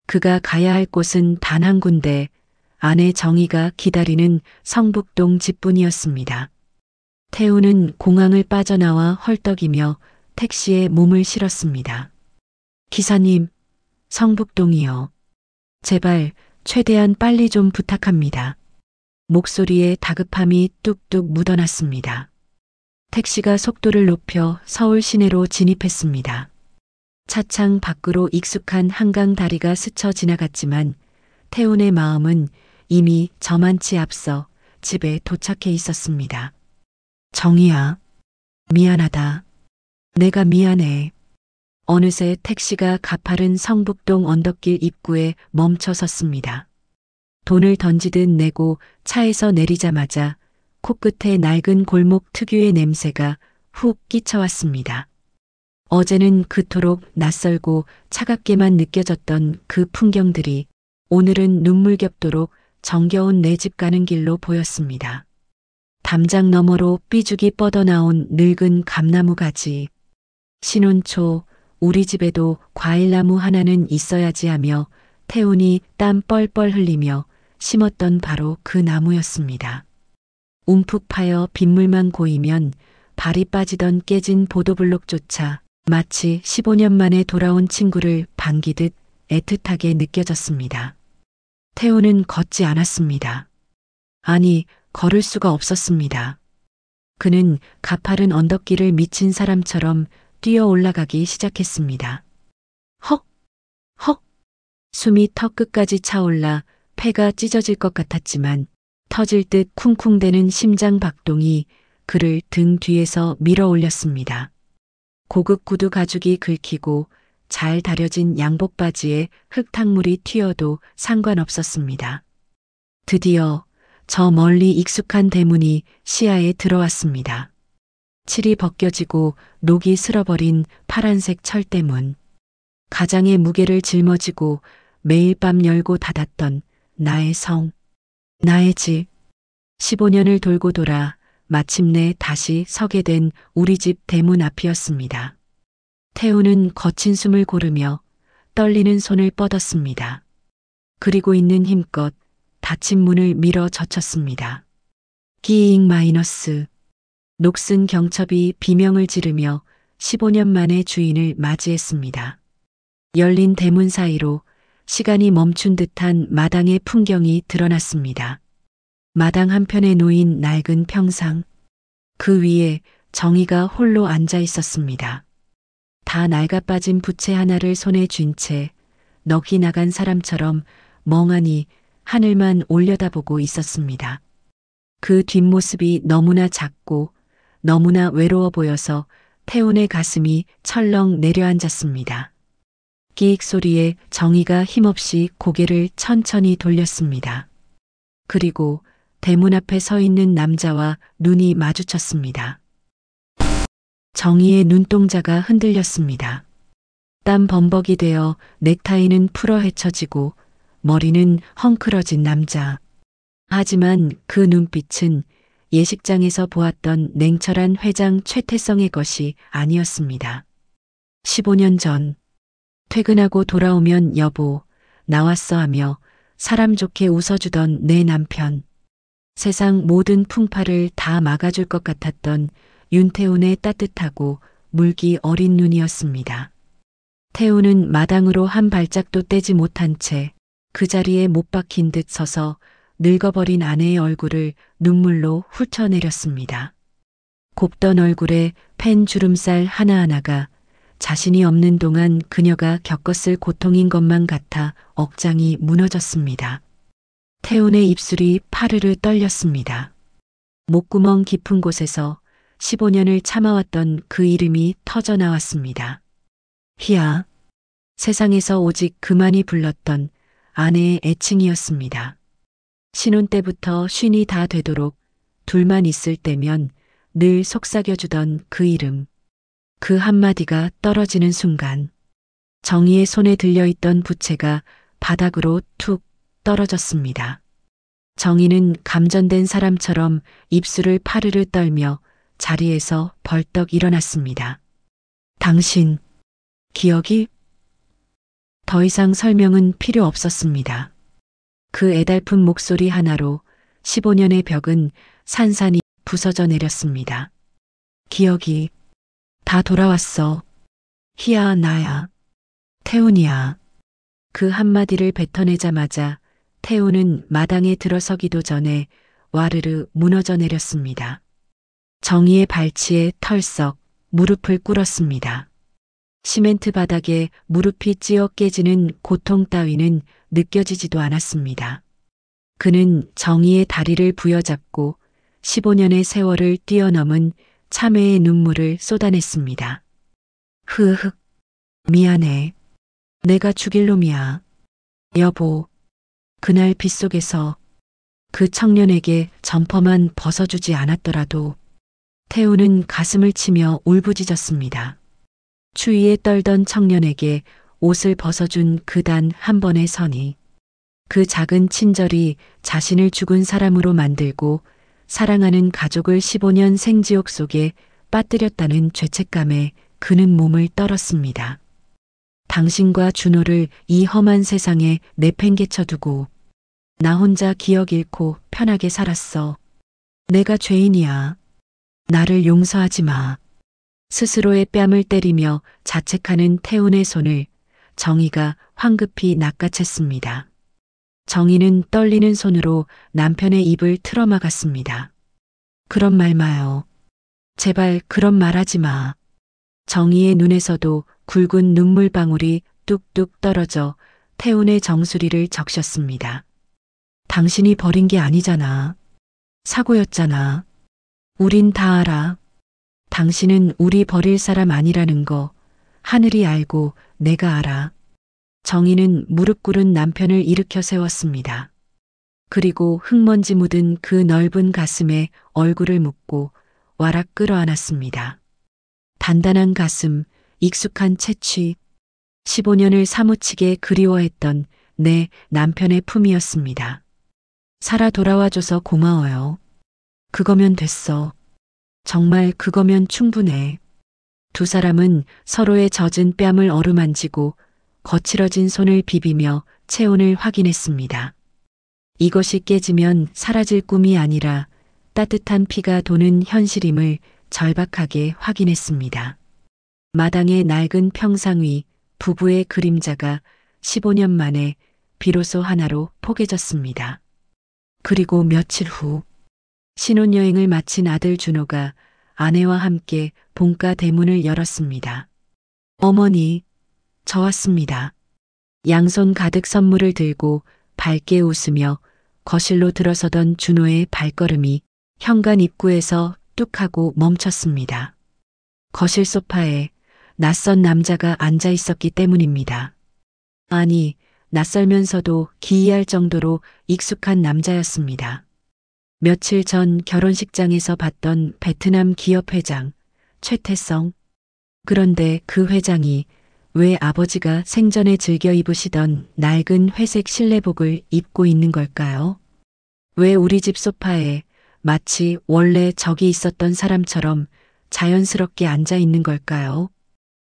그가 가야 할 곳은 단 한 군데, 아내 정희가 기다리는 성북동 집뿐이었습니다. 태훈은 공항을 빠져나와 헐떡이며 택시에 몸을 실었습니다. 기사님, 성북동이요. 제발 최대한 빨리 좀 부탁합니다. 목소리에 다급함이 뚝뚝 묻어났습니다. 택시가 속도를 높여 서울 시내로 진입했습니다. 차창 밖으로 익숙한 한강 다리가 스쳐 지나갔지만 태훈의 마음은 이미 저만치 앞서 집에 도착해 있었습니다. 정희야, 미안하다. 내가 미안해. 어느새 택시가 가파른 성북동 언덕길 입구에 멈춰 섰습니다. 돈을 던지듯 내고 차에서 내리자마자 코끝에 낡은 골목 특유의 냄새가 훅 끼쳐왔습니다. 어제는 그토록 낯설고 차갑게만 느껴졌던 그 풍경들이 오늘은 눈물겹도록 정겨운 내 집 가는 길로 보였습니다. 담장 너머로 삐죽이 뻗어나온 늙은 감나무 가지. 신혼초 우리 집에도 과일나무 하나는 있어야지 하며 태훈이 땀 뻘뻘 흘리며 심었던 바로 그 나무였습니다. 움푹 파여 빗물만 고이면 발이 빠지던 깨진 보도블록조차 마치 15년 만에 돌아온 친구를 반기듯 애틋하게 느껴졌습니다. 태훈은 걷지 않았습니다. 아니, 걸을 수가 없었습니다. 그는 가파른 언덕길을 미친 사람처럼 뛰어 올라가기 시작했습니다. 헉! 헉! 숨이 턱끝까지 차올라 폐가 찢어질 것 같았지만 터질 듯 쿵쿵대는 심장 박동이 그를 등 뒤에서 밀어 올렸습니다. 고급 구두 가죽이 긁히고 잘 다려진 양복 바지에 흙탕물이 튀어도 상관없었습니다. 드디어 저 멀리 익숙한 대문이 시야에 들어왔습니다. 칠이 벗겨지고 녹이 슬어버린 파란색 철대문. 가장의 무게를 짊어지고 매일 밤 열고 닫았던 나의 성, 나의 집. 15년을 돌고 돌아 마침내 다시 서게 된 우리 집 대문 앞이었습니다. 태훈은 거친 숨을 고르며 떨리는 손을 뻗었습니다. 그리고 있는 힘껏 닫힌 문을 밀어 젖혔습니다. 끼잉 마이너스. 녹슨 경첩이 비명을 지르며 15년 만에 주인을 맞이했습니다. 열린 대문 사이로 시간이 멈춘 듯한 마당의 풍경이 드러났습니다. 마당 한편에 놓인 낡은 평상. 그 위에 정희가 홀로 앉아 있었습니다. 다 낡아빠진 부채 하나를 손에 쥔 채 넋이 나간 사람처럼 멍하니 하늘만 올려다보고 있었습니다. 그 뒷모습이 너무나 작고 너무나 외로워 보여서 태훈의 가슴이 철렁 내려앉았습니다. 끼익 소리에 정희가 힘없이 고개를 천천히 돌렸습니다. 그리고 대문 앞에 서 있는 남자와 눈이 마주쳤습니다. 정희의 눈동자가 흔들렸습니다. 땀 범벅이 되어 넥타이는 풀어 헤쳐지고 머리는 헝클어진 남자. 하지만 그 눈빛은 예식장에서 보았던 냉철한 회장 최태성의 것이 아니었습니다. 15년 전 퇴근하고 돌아오면 여보 나왔어 하며 사람 좋게 웃어주던 내 남편. 세상 모든 풍파를 다 막아줄 것 같았던 윤태훈의 따뜻하고 물기 어린 눈이었습니다. 태훈은 마당으로 한 발짝도 떼지 못한 채 그 자리에 못 박힌 듯 서서 늙어버린 아내의 얼굴을 눈물로 훑어내렸습니다. 곱던 얼굴에 펜 주름살 하나하나가 자신이 없는 동안 그녀가 겪었을 고통인 것만 같아 억장이 무너졌습니다. 태훈의 입술이 파르르 떨렸습니다. 목구멍 깊은 곳에서 15년을 참아왔던 그 이름이 터져 나왔습니다. 희야. 세상에서 오직 그만이 불렀던 아내의 애칭이었습니다. 신혼 때부터 쉰이 다 되도록 둘만 있을 때면 늘 속삭여주던 그 이름. 그 한마디가 떨어지는 순간 정희의 손에 들려있던 부채가 바닥으로 툭 떨어졌습니다. 정희는 감전된 사람처럼 입술을 파르르 떨며 자리에서 벌떡 일어났습니다. 당신, 기억이? 더 이상 설명은 필요 없었습니다. 그 애달픈 목소리 하나로 15년의 벽은 산산이 부서져 내렸습니다. 기억이 다 돌아왔어. 희야, 나야. 태훈이야. 그 한마디를 뱉어내자마자 태훈은 마당에 들어서기도 전에 와르르 무너져 내렸습니다. 정희의 발치에 털썩 무릎을 꿇었습니다. 시멘트 바닥에 무릎이 찧어 깨지는 고통 따위는 느껴지지도 않았습니다. 그는 정희의 다리를 부여잡고 15년의 세월을 뛰어넘은 참회의 눈물을 쏟아냈습니다. 흐흐, 미안해. 내가 죽일 놈이야. 여보, 그날 빗속에서 그 청년에게 점퍼만 벗어주지 않았더라도. 태훈은 가슴을 치며 울부짖었습니다. 추위에 떨던 청년에게 옷을 벗어준 그 단 한 번의 선이, 그 작은 친절이 자신을 죽은 사람으로 만들고 사랑하는 가족을 15년 생지옥 속에 빠뜨렸다는 죄책감에 그는 몸을 떨었습니다. 당신과 준호를 이 험한 세상에 내팽개쳐두고 나 혼자 기억 잃고 편하게 살았어. 내가 죄인이야. 나를 용서하지 마. 스스로의 뺨을 때리며 자책하는 태훈의 손을 정희가 황급히 낚아챘습니다. 정희는 떨리는 손으로 남편의 입을 틀어막았습니다. 그런 말 마요. 제발 그런 말 하지 마. 정희의 눈에서도 굵은 눈물방울이 뚝뚝 떨어져 태훈의 정수리를 적셨습니다. 당신이 버린 게 아니잖아. 사고였잖아. 우린 다 알아. 당신은 우리 버릴 사람 아니라는 거 하늘이 알고 내가 알아. 정희는 무릎 꿇은 남편을 일으켜 세웠습니다. 그리고 흙먼지 묻은 그 넓은 가슴에 얼굴을 묻고 와락 끌어안았습니다. 단단한 가슴, 익숙한 채취, 15년을 사무치게 그리워했던 내 남편의 품이었습니다. 살아 돌아와줘서 고마워요. 그거면 됐어. 정말 그거면 충분해. 두 사람은 서로의 젖은 뺨을 어루만지고 거칠어진 손을 비비며 체온을 확인했습니다. 이것이 깨지면 사라질 꿈이 아니라 따뜻한 피가 도는 현실임을 절박하게 확인했습니다. 마당의 낡은 평상 위 부부의 그림자가 15년 만에 비로소 하나로 포개졌습니다. 그리고 며칠 후 신혼여행을 마친 아들 준호가 아내와 함께 본가 대문을 열었습니다. 어머니, 저 왔습니다. 양손 가득 선물을 들고 밝게 웃으며 거실로 들어서던 준호의 발걸음이 현관 입구에서 뚝 하고 멈췄습니다. 거실 소파에 낯선 남자가 앉아 있었기 때문입니다. 아니, 낯설면서도 기이할 정도로 익숙한 남자였습니다. 며칠 전 결혼식장에서 봤던 베트남 기업 회장, 최태성. 그런데 그 회장이 왜 아버지가 생전에 즐겨 입으시던 낡은 회색 실내복을 입고 있는 걸까요? 왜 우리 집 소파에 마치 원래 저기 있었던 사람처럼 자연스럽게 앉아 있는 걸까요?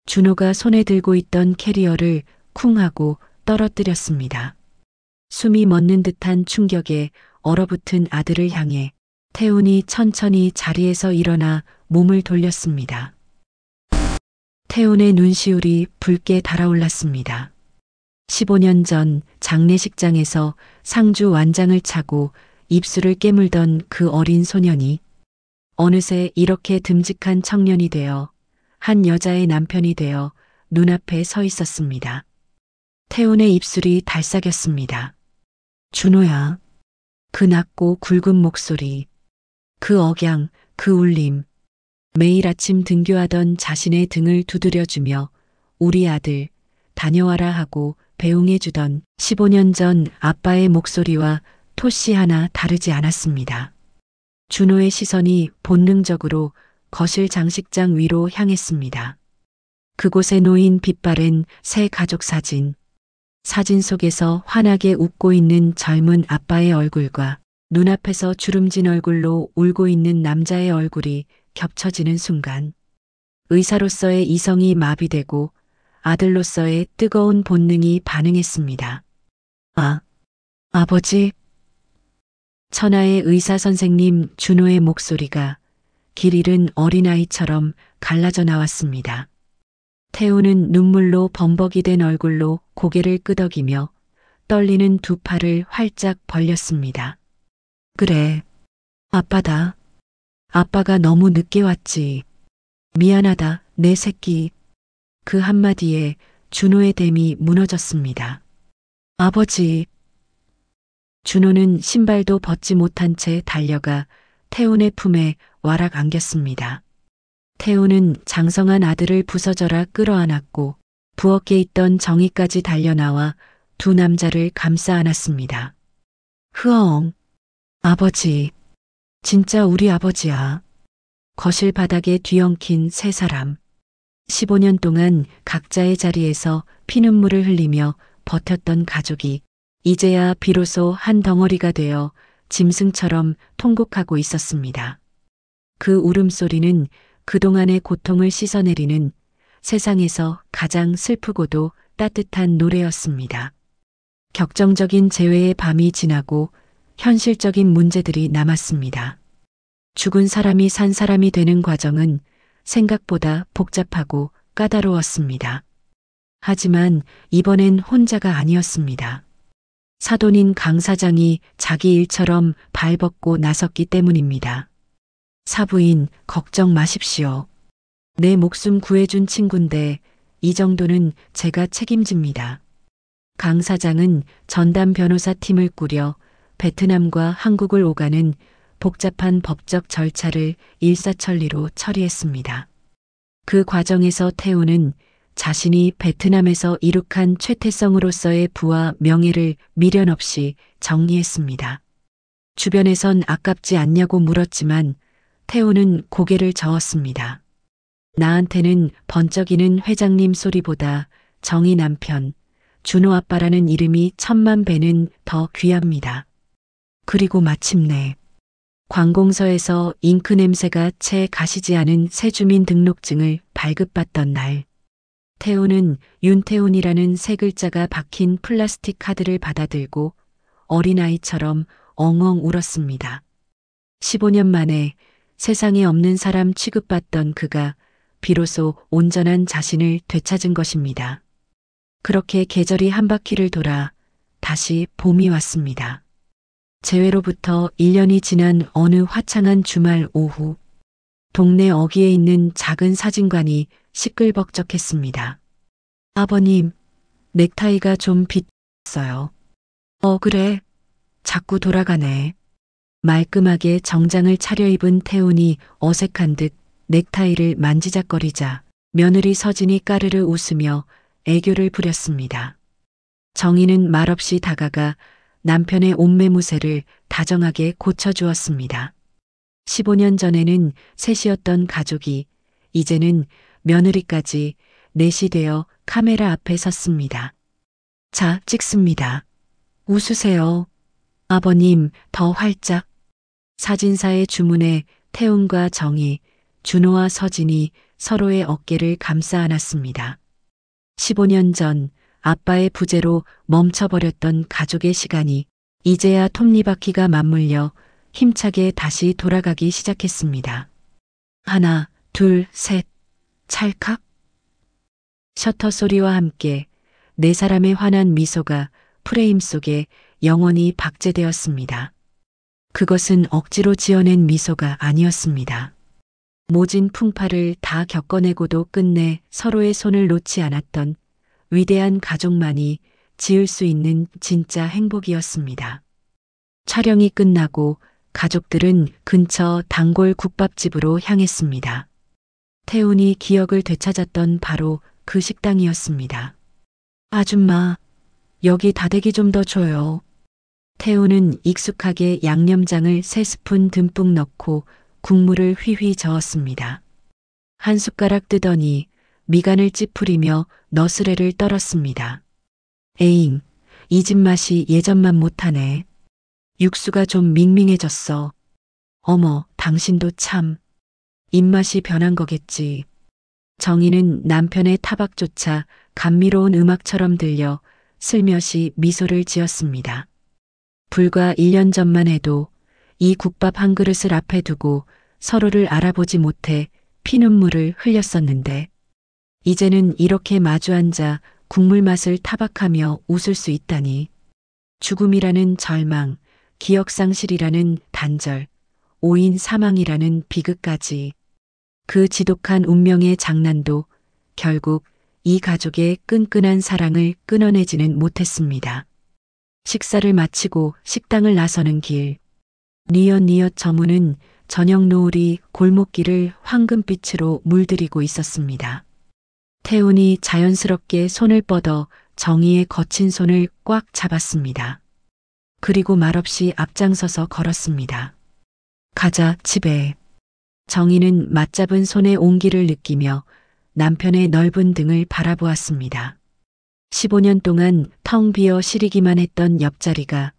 준호가 손에 들고 있던 캐리어를 쿵 하고 떨어뜨렸습니다. 숨이 멎는 듯한 충격에 얼어붙은 아들을 향해 태훈이 천천히 자리에서 일어나 몸을 돌렸습니다. 태훈의 눈시울이 붉게 달아올랐습니다. 15년 전 장례식장에서 상주 완장을 차고 입술을 깨물던 그 어린 소년이 어느새 이렇게 듬직한 청년이 되어 한 여자의 남편이 되어 눈앞에 서 있었습니다. 태훈의 입술이 달싹였습니다. 준호야. 그 낮고 굵은 목소리, 그 억양, 그 울림. 매일 아침 등교하던 자신의 등을 두드려주며 우리 아들 다녀와라 하고 배웅해주던 15년 전 아빠의 목소리와 토씨 하나 다르지 않았습니다. 준호의 시선이 본능적으로 거실 장식장 위로 향했습니다. 그곳에 놓인 빛바랜 새 가족 사진. 사진 속에서 환하게 웃고 있는 젊은 아빠의 얼굴과 눈앞에서 주름진 얼굴로 울고 있는 남자의 얼굴이 겹쳐지는 순간 의사로서의 이성이 마비되고 아들로서의 뜨거운 본능이 반응했습니다. 아버지. 천하의 의사 선생님 준호의 목소리가 길 잃은 어린아이처럼 갈라져 나왔습니다. 태우는 눈물로 범벅이 된 얼굴로 고개를 끄덕이며 떨리는 두 팔을 활짝 벌렸습니다. 그래, 아빠다. 아빠가 너무 늦게 왔지. 미안하다, 내 새끼. 그 한마디에 준호의 댐이 무너졌습니다. 아버지. 준호는 신발도 벗지 못한 채 달려가 태훈의 품에 와락 안겼습니다. 태훈은 장성한 아들을 부서져라 끌어안았고 부엌에 있던 정희까지 달려나와 두 남자를 감싸 안았습니다. 흐엉. 아버지. 진짜 우리 아버지야. 거실 바닥에 뒤엉킨 세 사람. 15년 동안 각자의 자리에서 피눈물을 흘리며 버텼던 가족이 이제야 비로소 한 덩어리가 되어 짐승처럼 통곡하고 있었습니다. 그 울음소리는 그동안의 고통을 씻어내리는 세상에서 가장 슬프고도 따뜻한 노래였습니다. 격정적인 재회의 밤이 지나고 현실적인 문제들이 남았습니다. 죽은 사람이 산 사람이 되는 과정은 생각보다 복잡하고 까다로웠습니다. 하지만 이번엔 혼자가 아니었습니다. 사돈인 강 사장이 자기 일처럼 발벗고 나섰기 때문입니다. 사부인, 걱정 마십시오. 내 목숨 구해준 친구인데 이 정도는 제가 책임집니다. 강 사장은 전담 변호사 팀을 꾸려 베트남과 한국을 오가는 복잡한 법적 절차를 일사천리로 처리했습니다. 그 과정에서 태우는 자신이 베트남에서 이룩한 최태성으로서의 부와 명예를 미련 없이 정리했습니다. 주변에선 아깝지 않냐고 물었지만 태우는 고개를 저었습니다. 나한테는 번쩍이는 회장님 소리보다 정희 남편, 준호 아빠라는 이름이 1000만 배는 더 귀합니다. 그리고 마침내 관공서에서 잉크 냄새가 채 가시지 않은 새주민 등록증을 발급받던 날, 태우는 윤태훈이라는 세 글자가 박힌 플라스틱 카드를 받아들고 어린아이처럼 엉엉 울었습니다. 15년 만에 세상에 없는 사람 취급받던 그가 비로소 온전한 자신을 되찾은 것입니다. 그렇게 계절이 한 바퀴를 돌아 다시 봄이 왔습니다. 재회로부터 1년이 지난 어느 화창한 주말 오후, 동네 어귀에 있는 작은 사진관이 시끌벅적했습니다. 아버님, 넥타이가 좀 빗어요. 그래. 자꾸 돌아가네. 말끔하게 정장을 차려입은 태훈이 어색한 듯 넥타이를 만지작거리자 며느리 서진이 까르르 웃으며 애교를 부렸습니다. 정희는 말없이 다가가 남편의 옷매무새를 다정하게 고쳐주었습니다. 15년 전에는 셋이었던 가족이 이제는 며느리까지 넷이 되어 카메라 앞에 섰습니다. 자, 찍습니다. 웃으세요. 아버님, 더 활짝. 사진사의 주문에 태훈과 정희, 준호와 서진이 서로의 어깨를 감싸 안았습니다. 15년 전 아빠의 부재로 멈춰버렸던 가족의 시간이 이제야 톱니바퀴가 맞물려 힘차게 다시 돌아가기 시작했습니다. 하나, 둘, 셋, 찰칵. 셔터 소리와 함께 네 사람의 환한 미소가 프레임 속에 영원히 박제되었습니다. 그것은 억지로 지어낸 미소가 아니었습니다. 모진 풍파를 다 겪어내고도 끝내 서로의 손을 놓지 않았던 위대한 가족만이 지을 수 있는 진짜 행복이었습니다. 촬영이 끝나고 가족들은 근처 단골 국밥집으로 향했습니다. 태훈이 기억을 되찾았던 바로 그 식당이었습니다. 아줌마, 여기 다대기 좀 더 줘요. 태훈은 익숙하게 양념장을 3스푼 듬뿍 넣고 국물을 휘휘 저었습니다. 한 숟가락 뜨더니 미간을 찌푸리며 너스레를 떨었습니다. 에잉, 이 집 맛이 예전만 못하네. 육수가 좀 밍밍해졌어. 어머, 당신도 참. 입맛이 변한 거겠지. 정희는 남편의 타박조차 감미로운 음악처럼 들려 슬며시 미소를 지었습니다. 불과 1년 전만 해도 이 국밥 한 그릇을 앞에 두고 서로를 알아보지 못해 피눈물을 흘렸었는데 이제는 이렇게 마주 앉아 국물 맛을 타박하며 웃을 수 있다니. 죽음이라는 절망, 기억상실이라는 단절, 오인 사망이라는 비극까지 그 지독한 운명의 장난도 결국 이 가족의 끈끈한 사랑을 끊어내지는 못했습니다. 식사를 마치고 식당을 나서는 길. 뉘엿뉘엿 저무는 저녁 노을이 골목길을 황금빛으로 물들이고 있었습니다. 태훈이 자연스럽게 손을 뻗어 정희의 거친 손을 꽉 잡았습니다. 그리고 말없이 앞장서서 걸었습니다. 가자, 집에. 정희는 맞잡은 손의 온기를 느끼며 남편의 넓은 등을 바라보았습니다. 15년 동안 텅 비어 시리기만 했던 옆자리가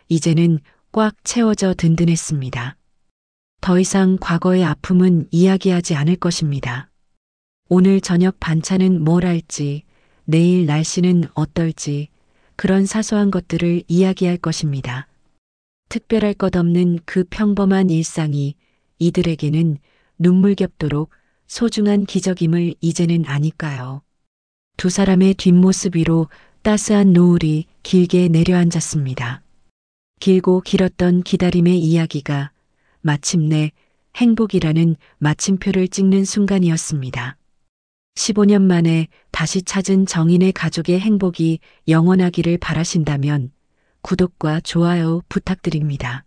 이제는 꽉 채워져 든든했습니다. 더 이상 과거의 아픔은 이야기하지 않을 것입니다. 오늘 저녁 반찬은 뭘 할지, 내일 날씨는 어떨지, 그런 사소한 것들을 이야기할 것입니다. 특별할 것 없는 그 평범한 일상이 이들에게는 눈물겹도록 소중한 기적임을 이제는 아니까요. 두 사람의 뒷모습 위로 따스한 노을이 길게 내려앉았습니다. 길고 길었던 기다림의 이야기가 마침내 행복이라는 마침표를 찍는 순간이었습니다. 15년 만에 다시 찾은 정인의 가족의 행복이 영원하기를 바라신다면 구독과 좋아요 부탁드립니다.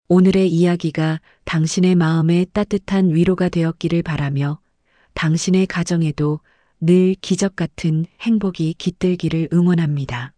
오늘의 이야기가 당신의 마음에 따뜻한 위로가 되었기를 바라며 당신의 가정에도 늘 기적 같은 행복이 깃들기를 응원합니다.